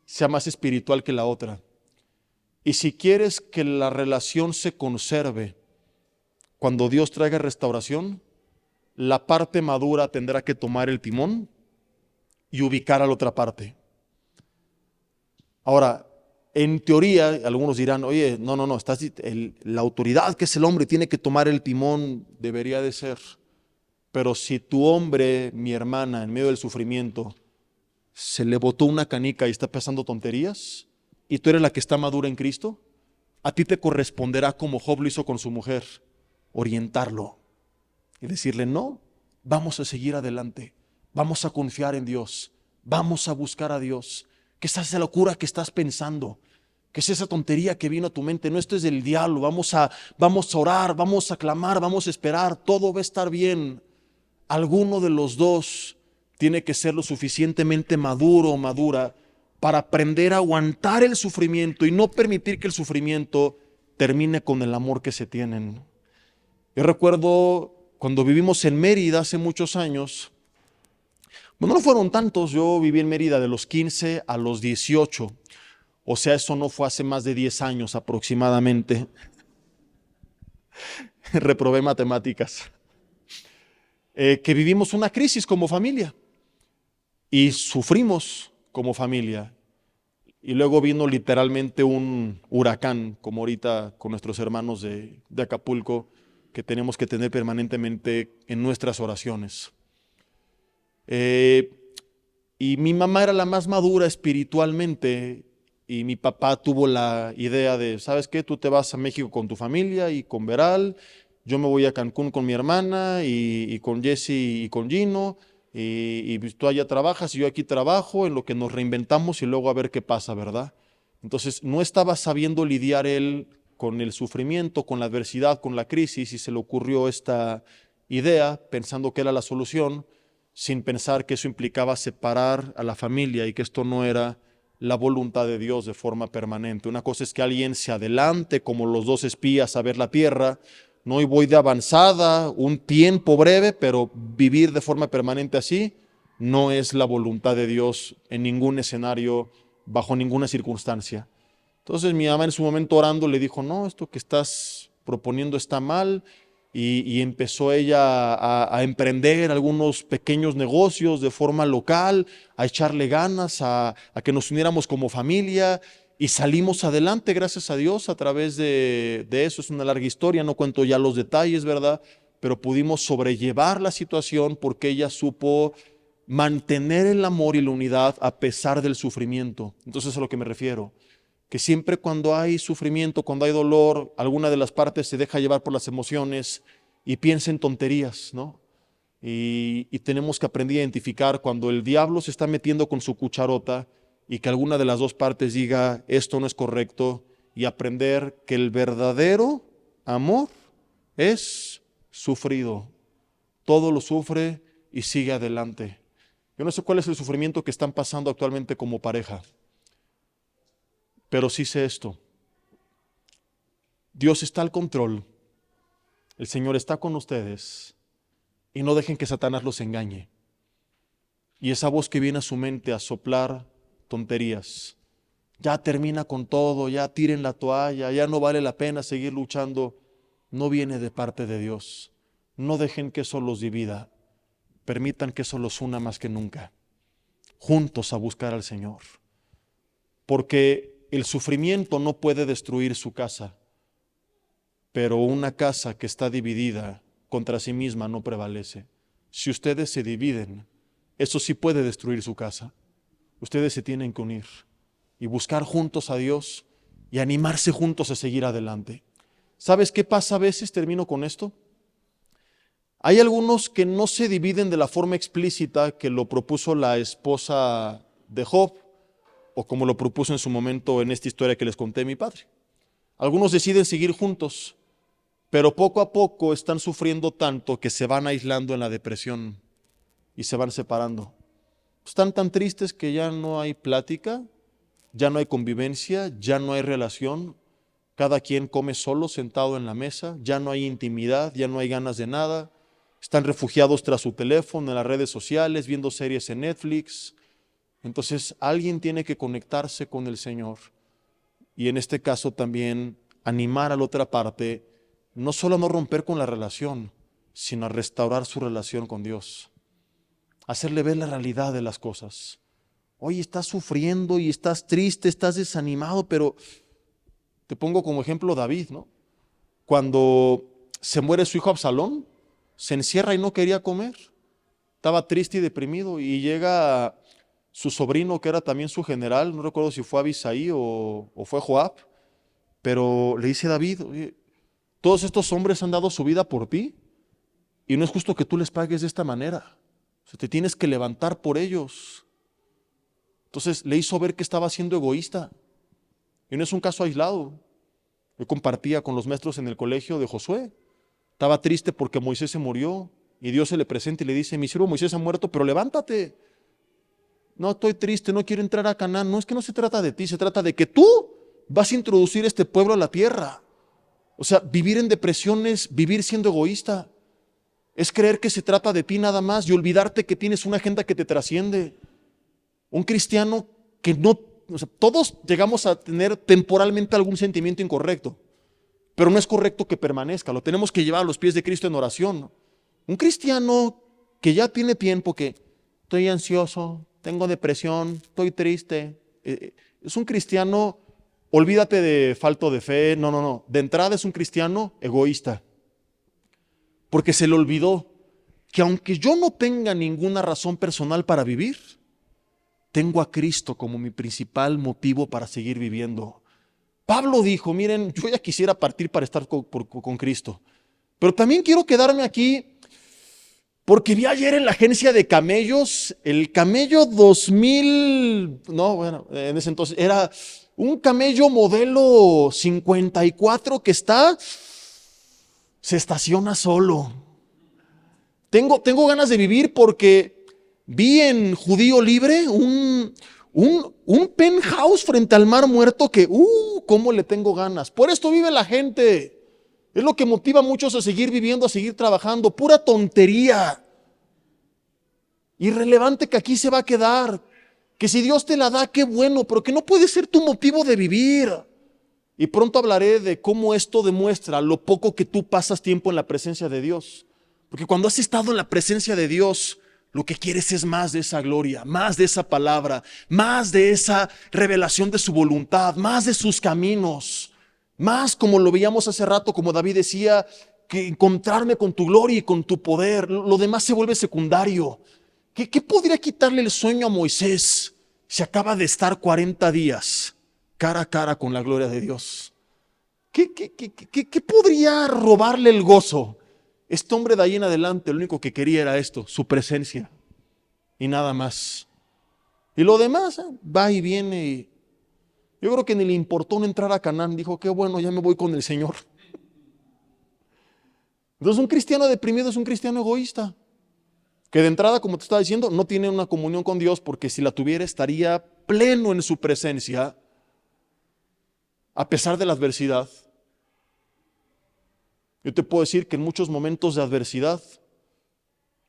sea más espiritual que la otra. Y si quieres que la relación se conserve cuando Dios traiga restauración, la parte madura tendrá que tomar el timón y ubicar a la otra parte. Ahora, en teoría, algunos dirán, oye, no, la autoridad que es el hombre tiene que tomar el timón, debería de ser. Pero si tu hombre, mi hermana, en medio del sufrimiento, se le botó una canica y está pensando tonterías, y tú eres la que está madura en Cristo, a ti te corresponderá, como Job lo hizo con su mujer, orientarlo y decirle, no, vamos a seguir adelante, vamos a confiar en Dios, vamos a buscar a Dios. ¿Qué es esa locura que estás pensando? ¿Qué es esa tontería que vino a tu mente? No, esto es del diablo. Vamos a orar, vamos a clamar, vamos a esperar, todo va a estar bien. Alguno de los dos tiene que ser lo suficientemente maduro o madura para aprender a aguantar el sufrimiento y no permitir que el sufrimiento termine con el amor que se tienen. Yo recuerdo cuando vivimos en Mérida hace muchos años. Bueno, no fueron tantos, yo viví en Mérida de los 15 a los 18, o sea, eso no fue hace más de 10 años aproximadamente. Reprobé matemáticas. Que vivimos una crisis como familia y sufrimos como familia. Y luego vino literalmente un huracán, como ahorita con nuestros hermanos de Acapulco, que tenemos que tener permanentemente en nuestras oraciones. Y mi mamá era la más madura espiritualmente y mi papá tuvo la idea de, ¿sabes qué? Tú te vas a México con tu familia y con Veral, yo me voy a Cancún con mi hermana y con Jesse y con Gino, y tú allá trabajas y yo aquí trabajo, en lo que nos reinventamos y luego a ver qué pasa, ¿verdad? Entonces no estaba sabiendo lidiar él con el sufrimiento, con la adversidad, con la crisis, y se le ocurrió esta idea pensando que era la solución, sin pensar que eso implicaba separar a la familia y que esto no era la voluntad de Dios de forma permanente. Una cosa es que alguien se adelante como los dos espías a ver la tierra, no, y voy de avanzada, un tiempo breve, pero vivir de forma permanente así no es la voluntad de Dios en ningún escenario, bajo ninguna circunstancia. Entonces mi mamá en su momento orando le dijo, no, esto que estás proponiendo está mal, y empezó ella a emprender algunos pequeños negocios de forma local, a echarle ganas, a que nos uniéramos como familia, y salimos adelante, gracias a Dios, a través de eso. Es una larga historia, no cuento ya los detalles, ¿verdad? Pero pudimos sobrellevar la situación porque ella supo mantener el amor y la unidad a pesar del sufrimiento. Entonces, a lo que me refiero, que siempre cuando hay sufrimiento, cuando hay dolor, alguna de las partes se deja llevar por las emociones y piensa en tonterías, ¿no? Y tenemos que aprender a identificar cuando el diablo se está metiendo con su cucharota y que alguna de las dos partes diga, esto no es correcto, y aprender que el verdadero amor es sufrido. Todo lo sufre y sigue adelante. Yo no sé cuál es el sufrimiento que están pasando actualmente como pareja, pero sí sé esto: Dios está al control, el Señor está con ustedes, y no dejen que Satanás los engañe. Y esa voz que viene a su mente a soplar tonterías, ya termina con todo, ya tiren la toalla, ya no vale la pena seguir luchando, no viene de parte de Dios. No dejen que eso los divida, permitan que eso los una más que nunca, juntos a buscar al Señor. Porque el sufrimiento no puede destruir su casa, pero una casa que está dividida contra sí misma no prevalece. Si ustedes se dividen, eso sí puede destruir su casa. Ustedes se tienen que unir y buscar juntos a Dios y animarse juntos a seguir adelante. ¿Sabes qué pasa a veces? Termino con esto. Hay algunos que no se dividen de la forma explícita que lo propuso la esposa de Job, o como lo propuso en su momento en esta historia que les conté mi padre. Algunos deciden seguir juntos, pero poco a poco están sufriendo tanto que se van aislando en la depresión y se van separando. Están tan tristes que ya no hay plática, ya no hay convivencia, ya no hay relación. Cada quien come solo, sentado en la mesa, ya no hay intimidad, ya no hay ganas de nada. Están refugiados tras su teléfono, en las redes sociales, viendo series en Netflix. Entonces alguien tiene que conectarse con el Señor y en este caso también animar a la otra parte, no solo a no romper con la relación, sino a restaurar su relación con Dios. Hacerle ver la realidad de las cosas. Oye, estás sufriendo y estás triste, estás desanimado, pero te pongo como ejemplo David, ¿no? Cuando se muere su hijo Absalón, se encierra y no quería comer. Estaba triste y deprimido, y llega su sobrino, que era también su general, no recuerdo si fue Abisai o fue Joab, pero le dice a David, oye, todos estos hombres han dado su vida por ti y no es justo que tú les pagues de esta manera. O sea, te tienes que levantar por ellos. Entonces le hizo ver que estaba siendo egoísta, y no es un caso aislado. Yo compartía con los maestros en el colegio de Josué. Estaba triste porque Moisés se murió y Dios se le presenta y le dice, mi siervo Moisés ha muerto, pero levántate. No, estoy triste, no quiero entrar a Canaán. No, es que no se trata de ti, se trata de que tú vas a introducir este pueblo a la tierra. O sea, vivir en depresión es vivir siendo egoísta. Es creer que se trata de ti nada más y olvidarte que tienes una agenda que te trasciende. Un cristiano que no, o sea, todos llegamos a tener temporalmente algún sentimiento incorrecto, pero no es correcto que permanezca, lo tenemos que llevar a los pies de Cristo en oración. Un cristiano que ya tiene tiempo que estoy ansioso, tengo depresión, estoy triste, es un cristiano, olvídate de falto de fe, no, de entrada es un cristiano egoísta, porque se le olvidó que aunque yo no tenga ninguna razón personal para vivir, tengo a Cristo como mi principal motivo para seguir viviendo. Pablo dijo, miren, yo ya quisiera partir para estar con Cristo, pero también quiero quedarme aquí porque vi ayer en la agencia de camellos, el camello 2000, no, bueno, en ese entonces era un camello modelo 54 que se estaciona solo. Tengo ganas de vivir porque vi en Judío Libre un penthouse frente al mar muerto que, cómo le tengo ganas. Por esto vive la gente. Es lo que motiva a muchos a seguir viviendo, a seguir trabajando. Pura tontería. Irrelevante que aquí se va a quedar. Que si Dios te la da, qué bueno, pero que no puede ser tu motivo de vivir. Y pronto hablaré de cómo esto demuestra lo poco que tú pasas tiempo en la presencia de Dios. Porque cuando has estado en la presencia de Dios, lo que quieres es más de esa gloria, más de esa palabra, más de esa revelación de su voluntad, más de sus caminos, más como lo veíamos hace rato, como David decía, que encontrarme con tu gloria y con tu poder. Lo demás se vuelve secundario. ¿Qué podría quitarle el sueño a Moisés si acaba de estar 40 días cara a cara con la gloria de Dios? ¿Qué podría robarle el gozo? Este hombre de ahí en adelante lo único que quería era esto, su presencia y nada más. Y lo demás va y viene. Y yo creo que ni le importó no entrar a Canaán. Dijo, qué bueno, ya me voy con el Señor. Entonces un cristiano deprimido es un cristiano egoísta. Que de entrada, como te estaba diciendo, no tiene una comunión con Dios, porque si la tuviera estaría pleno en su presencia, a pesar de la adversidad. Yo te puedo decir que en muchos momentos de adversidad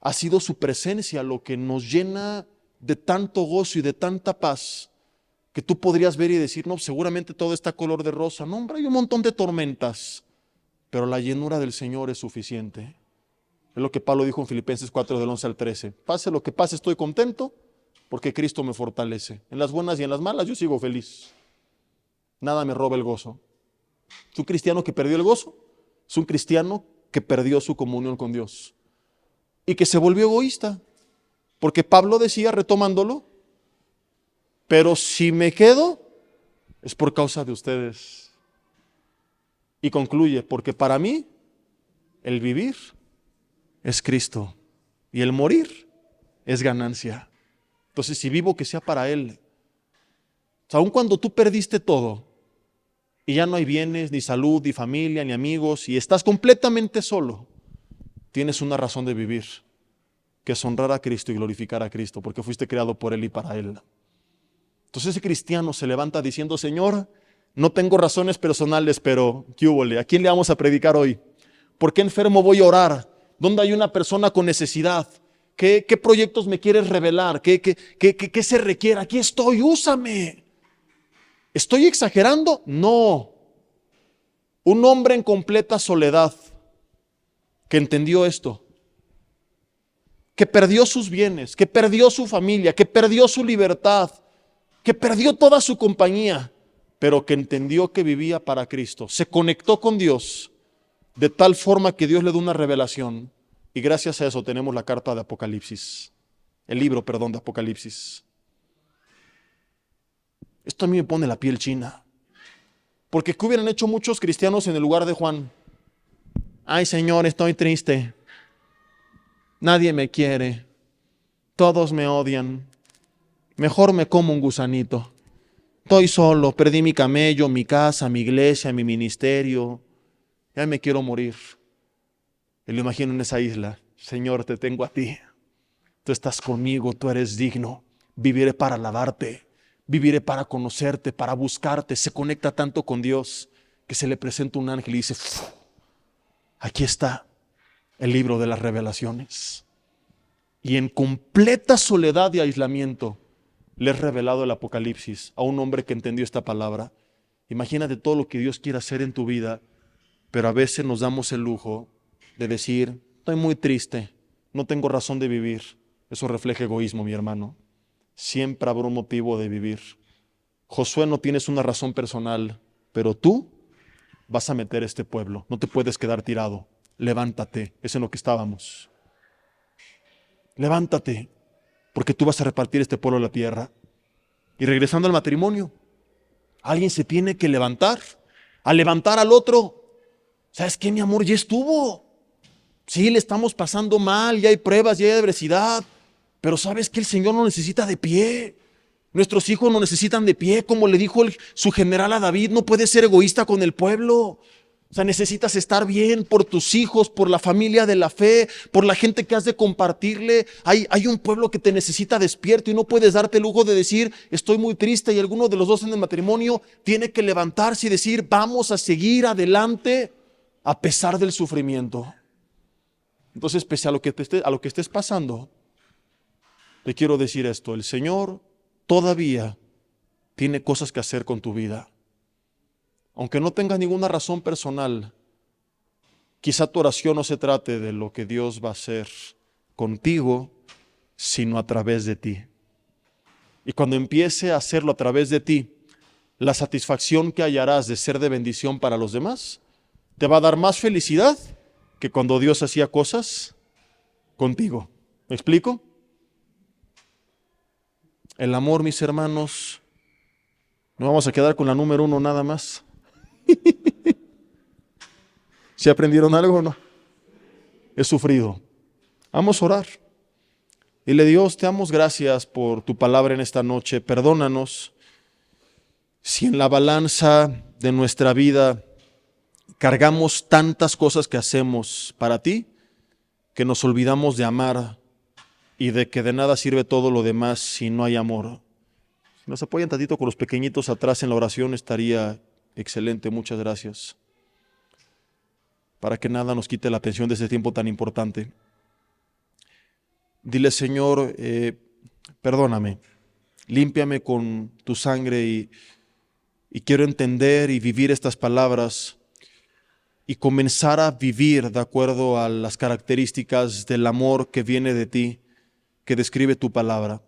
ha sido su presencia lo que nos llena de tanto gozo y de tanta paz, que tú podrías ver y decir, no, seguramente todo está color de rosa. No, hombre, hay un montón de tormentas, pero la llenura del Señor es suficiente. Es lo que Pablo dijo en Filipenses 4, del 11 al 13. Pase lo que pase, estoy contento porque Cristo me fortalece. En las buenas y en las malas yo sigo feliz. Nada me roba el gozo. Es un cristiano que perdió el gozo. Es un cristiano que perdió su comunión con Dios. Y que se volvió egoísta. Porque Pablo decía, retomándolo, pero si me quedo, es por causa de ustedes. Y concluye, porque para mí, el vivir es Cristo y el morir es ganancia. Entonces, si vivo, que sea para Él. O sea, aun cuando tú perdiste todo y ya no hay bienes, ni salud, ni familia, ni amigos, y estás completamente solo, tienes una razón de vivir, que es honrar a Cristo y glorificar a Cristo, porque fuiste creado por Él y para Él. Entonces ese cristiano se levanta diciendo, Señor, no tengo razones personales, pero ¿qué húbole? ¿A quién le vamos a predicar hoy? ¿Por qué enfermo voy a orar? ¿Dónde hay una persona con necesidad? ¿Qué proyectos me quieres revelar? ¿Qué se requiere? Aquí estoy, úsame. ¿Estoy exagerando? No. Un hombre en completa soledad que entendió esto, que perdió sus bienes, que perdió su familia, que perdió su libertad, que perdió toda su compañía, pero que entendió que vivía para Cristo. Se conectó con Dios de tal forma que Dios le dio una revelación, y gracias a eso tenemos la carta de Apocalipsis, el libro, perdón, de Apocalipsis. Esto a mí me pone la piel china, porque ¿qué hubieran hecho muchos cristianos en el lugar de Juan? Ay, Señor, estoy triste, nadie me quiere, todos me odian, mejor me como un gusanito, estoy solo, perdí mi camello, mi casa, mi iglesia, mi ministerio, ya me quiero morir. Y lo imagino en esa isla, Señor, te tengo a ti, tú estás conmigo, tú eres digno, viviré para alabarte, viviré para conocerte, para buscarte. Se conecta tanto con Dios que se le presenta un ángel y dice, aquí está el libro de las revelaciones. Y en completa soledad y aislamiento le he revelado el Apocalipsis a un hombre que entendió esta palabra. Imagínate todo lo que Dios quiere hacer en tu vida, pero a veces nos damos el lujo de decir, estoy muy triste, no tengo razón de vivir. Eso refleja egoísmo, mi hermano. Siempre habrá un motivo de vivir. Josué, no tienes una razón personal, pero tú vas a meter este pueblo. No te puedes quedar tirado. Levántate, es en lo que estábamos. Levántate, porque tú vas a repartir este pueblo a la tierra. Y regresando al matrimonio, alguien se tiene que levantar, a levantar al otro. ¿Sabes qué, mi amor? Ya estuvo. Sí, le estamos pasando mal, ya hay pruebas, ya hay adversidad, pero ¿sabes que el Señor nos necesita de pie? Nuestros hijos nos necesitan de pie, como le dijo su general a David, no puede ser egoísta con el pueblo. O sea, necesitas estar bien por tus hijos, por la familia de la fe, por la gente que has de compartirle. Hay un pueblo que te necesita despierto y no puedes darte el lujo de decir, estoy muy triste, y alguno de los dos en el matrimonio tiene que levantarse y decir, vamos a seguir adelante a pesar del sufrimiento. Entonces, pese a lo que estés pasando, te quiero decir esto: el Señor todavía tiene cosas que hacer con tu vida. Aunque no tengas ninguna razón personal, quizá tu oración no se trate de lo que Dios va a hacer contigo, sino a través de ti. Y cuando empiece a hacerlo a través de ti, la satisfacción que hallarás de ser de bendición para los demás te va a dar más felicidad que cuando Dios hacía cosas contigo. ¿Me explico? El amor, mis hermanos, no vamos a quedar con la número 1 nada más. ¿Se aprendieron algo o no? He sufrido. Vamos a orar. Dile: Dios, te damos gracias por tu palabra en esta noche. Perdónanos si en la balanza de nuestra vida cargamos tantas cosas que hacemos para ti, que nos olvidamos de amar y de que de nada sirve todo lo demás si no hay amor. Si nos apoyan tantito con los pequeñitos atrás en la oración, estaría excelente. Muchas gracias. Para que nada nos quite la atención de este tiempo tan importante. Dile: Señor, perdóname, límpiame con tu sangre y quiero entender y vivir estas palabras y comenzar a vivir de acuerdo a las características del amor que viene de ti, que describe tu palabra.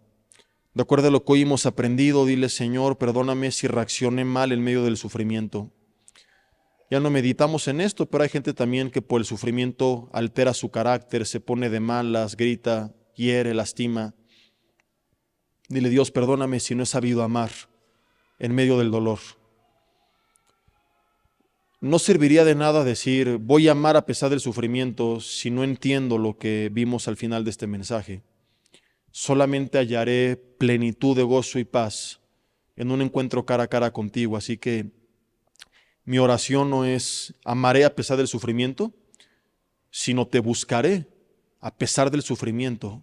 De acuerdo a lo que hoy hemos aprendido, dile: Señor, perdóname si reaccioné mal en medio del sufrimiento. Ya no meditamos en esto, pero hay gente también que por el sufrimiento altera su carácter, se pone de malas, grita, hiere, lastima. Dile: Dios, perdóname si no he sabido amar en medio del dolor. No serviría de nada decir, voy a amar a pesar del sufrimiento, si no entiendo lo que vimos al final de este mensaje. Solamente hallaré plenitud de gozo y paz en un encuentro cara a cara contigo. Así que mi oración no es amaré a pesar del sufrimiento, sino te buscaré a pesar del sufrimiento.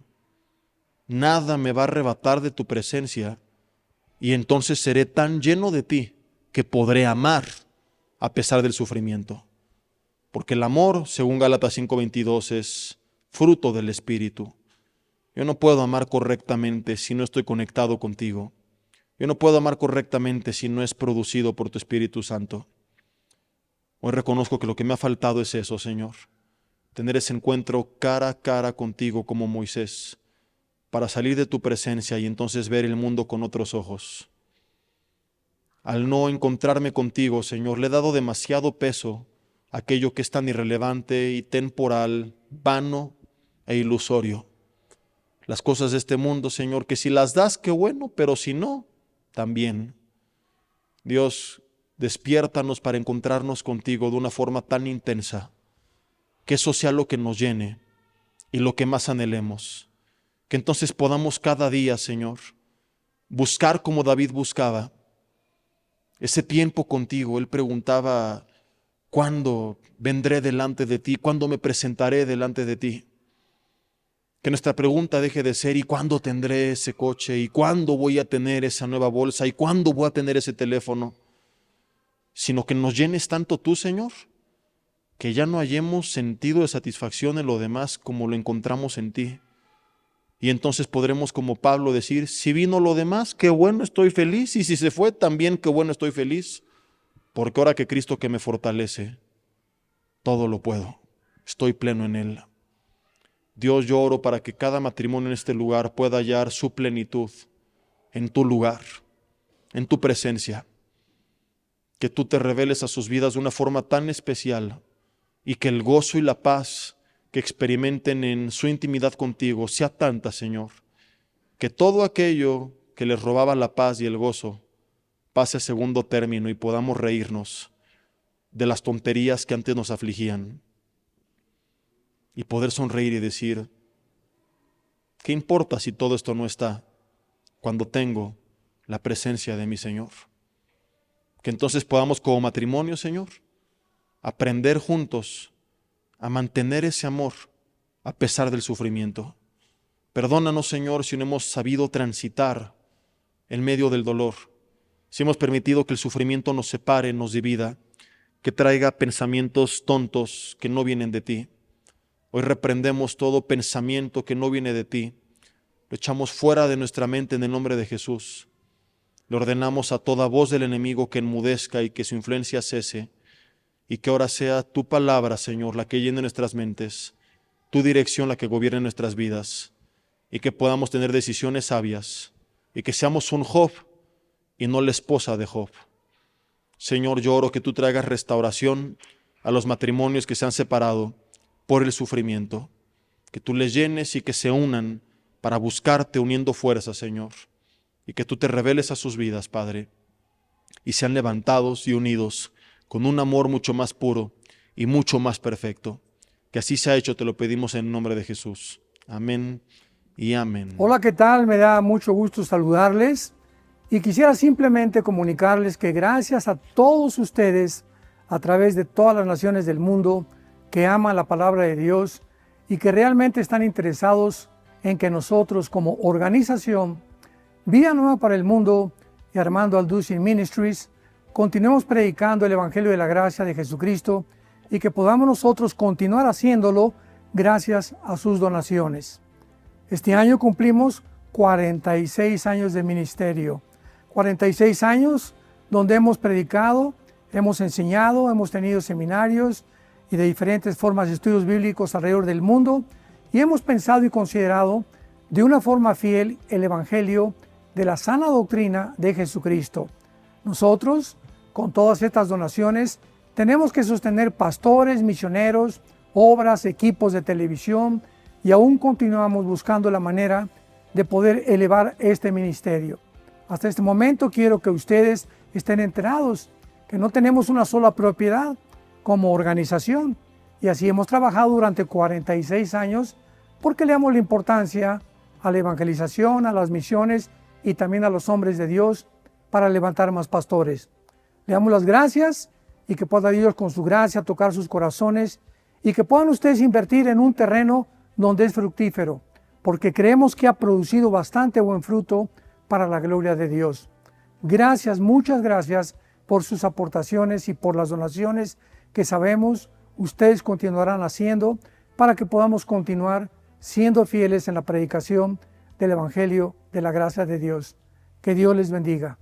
Nada me va a arrebatar de tu presencia y entonces seré tan lleno de ti que podré amar a pesar del sufrimiento. Porque el amor, según Gálatas 5:22, es fruto del Espíritu. Yo no puedo amar correctamente si no estoy conectado contigo. Yo no puedo amar correctamente si no es producido por tu Espíritu Santo. Hoy reconozco que lo que me ha faltado es eso, Señor. Tener ese encuentro cara a cara contigo como Moisés, para salir de tu presencia y entonces ver el mundo con otros ojos. Al no encontrarme contigo, Señor, le he dado demasiado peso a aquello que es tan irrelevante y temporal, vano e ilusorio. Las cosas de este mundo, Señor, que si las das, qué bueno, pero si no, también. Dios, despiértanos para encontrarnos contigo de una forma tan intensa, que eso sea lo que nos llene y lo que más anhelemos. Que entonces podamos cada día, Señor, buscar como David buscaba ese tiempo contigo. Él preguntaba, ¿cuándo vendré delante de ti? ¿Cuándo me presentaré delante de ti? Que nuestra pregunta deje de ser ¿y cuándo tendré ese coche? ¿Y cuándo voy a tener esa nueva bolsa? ¿Y cuándo voy a tener ese teléfono? Sino que nos llenes tanto tú, Señor, que ya no hallemos sentido de satisfacción en lo demás como lo encontramos en ti. Y entonces podremos, como Pablo, decir, si vino lo demás, qué bueno, estoy feliz, y si se fue, también qué bueno, estoy feliz, porque ahora que Cristo que me fortalece, todo lo puedo, estoy pleno en Él. Dios, yo oro para que cada matrimonio en este lugar pueda hallar su plenitud en tu lugar, en tu presencia, que tú te reveles a sus vidas de una forma tan especial y que el gozo y la paz que experimenten en su intimidad contigo sea tanta, Señor, que todo aquello que les robaba la paz y el gozo pase a segundo término y podamos reírnos de las tonterías que antes nos afligían y poder sonreír y decir, ¿qué importa si todo esto no está cuando tengo la presencia de mi Señor? Que entonces podamos como matrimonio, Señor, aprender juntos a mantener ese amor a pesar del sufrimiento. Perdónanos, Señor, si no hemos sabido transitar en medio del dolor, si hemos permitido que el sufrimiento nos separe, nos divida, que traiga pensamientos tontos que no vienen de ti. Hoy reprendemos todo pensamiento que no viene de ti, lo echamos fuera de nuestra mente en el nombre de Jesús. Le ordenamos a toda voz del enemigo que enmudezca y que su influencia cese, y que ahora sea tu palabra, Señor, la que llene nuestras mentes, tu dirección la que gobierne nuestras vidas, y que podamos tener decisiones sabias, y que seamos un Job y no la esposa de Job. Señor, yo oro que tú traigas restauración a los matrimonios que se han separado por el sufrimiento, que tú les llenes y que se unan para buscarte uniendo fuerzas, Señor, y que tú te reveles a sus vidas, Padre, y sean levantados y unidos con un amor mucho más puro y mucho más perfecto. Que así sea hecho, te lo pedimos en el nombre de Jesús. Amén y amén. Hola, ¿qué tal? Me da mucho gusto saludarles y quisiera simplemente comunicarles que gracias a todos ustedes a través de todas las naciones del mundo que aman la palabra de Dios y que realmente están interesados en que nosotros como organización Vida Nueva para el Mundo y Armando Alducin Ministries continuemos predicando el Evangelio de la Gracia de Jesucristo y que podamos nosotros continuar haciéndolo gracias a sus donaciones. Este año cumplimos 46 años de ministerio, 46 años donde hemos predicado, hemos enseñado, hemos tenido seminarios y de diferentes formas de estudios bíblicos alrededor del mundo y hemos pensado y considerado de una forma fiel el Evangelio de la sana doctrina de Jesucristo. Nosotros, con todas estas donaciones, tenemos que sostener pastores, misioneros, obras, equipos de televisión y aún continuamos buscando la manera de poder elevar este ministerio. Hasta este momento quiero que ustedes estén enterados que no tenemos una sola propiedad como organización y así hemos trabajado durante 46 años porque le damos la importancia a la evangelización, a las misiones y también a los hombres de Dios para levantar más pastores. Le damos las gracias y que pueda Dios con su gracia tocar sus corazones y que puedan ustedes invertir en un terreno donde es fructífero, porque creemos que ha producido bastante buen fruto para la gloria de Dios. Gracias, muchas gracias por sus aportaciones y por las donaciones que sabemos ustedes continuarán haciendo para que podamos continuar siendo fieles en la predicación del Evangelio de la gracia de Dios. Que Dios les bendiga.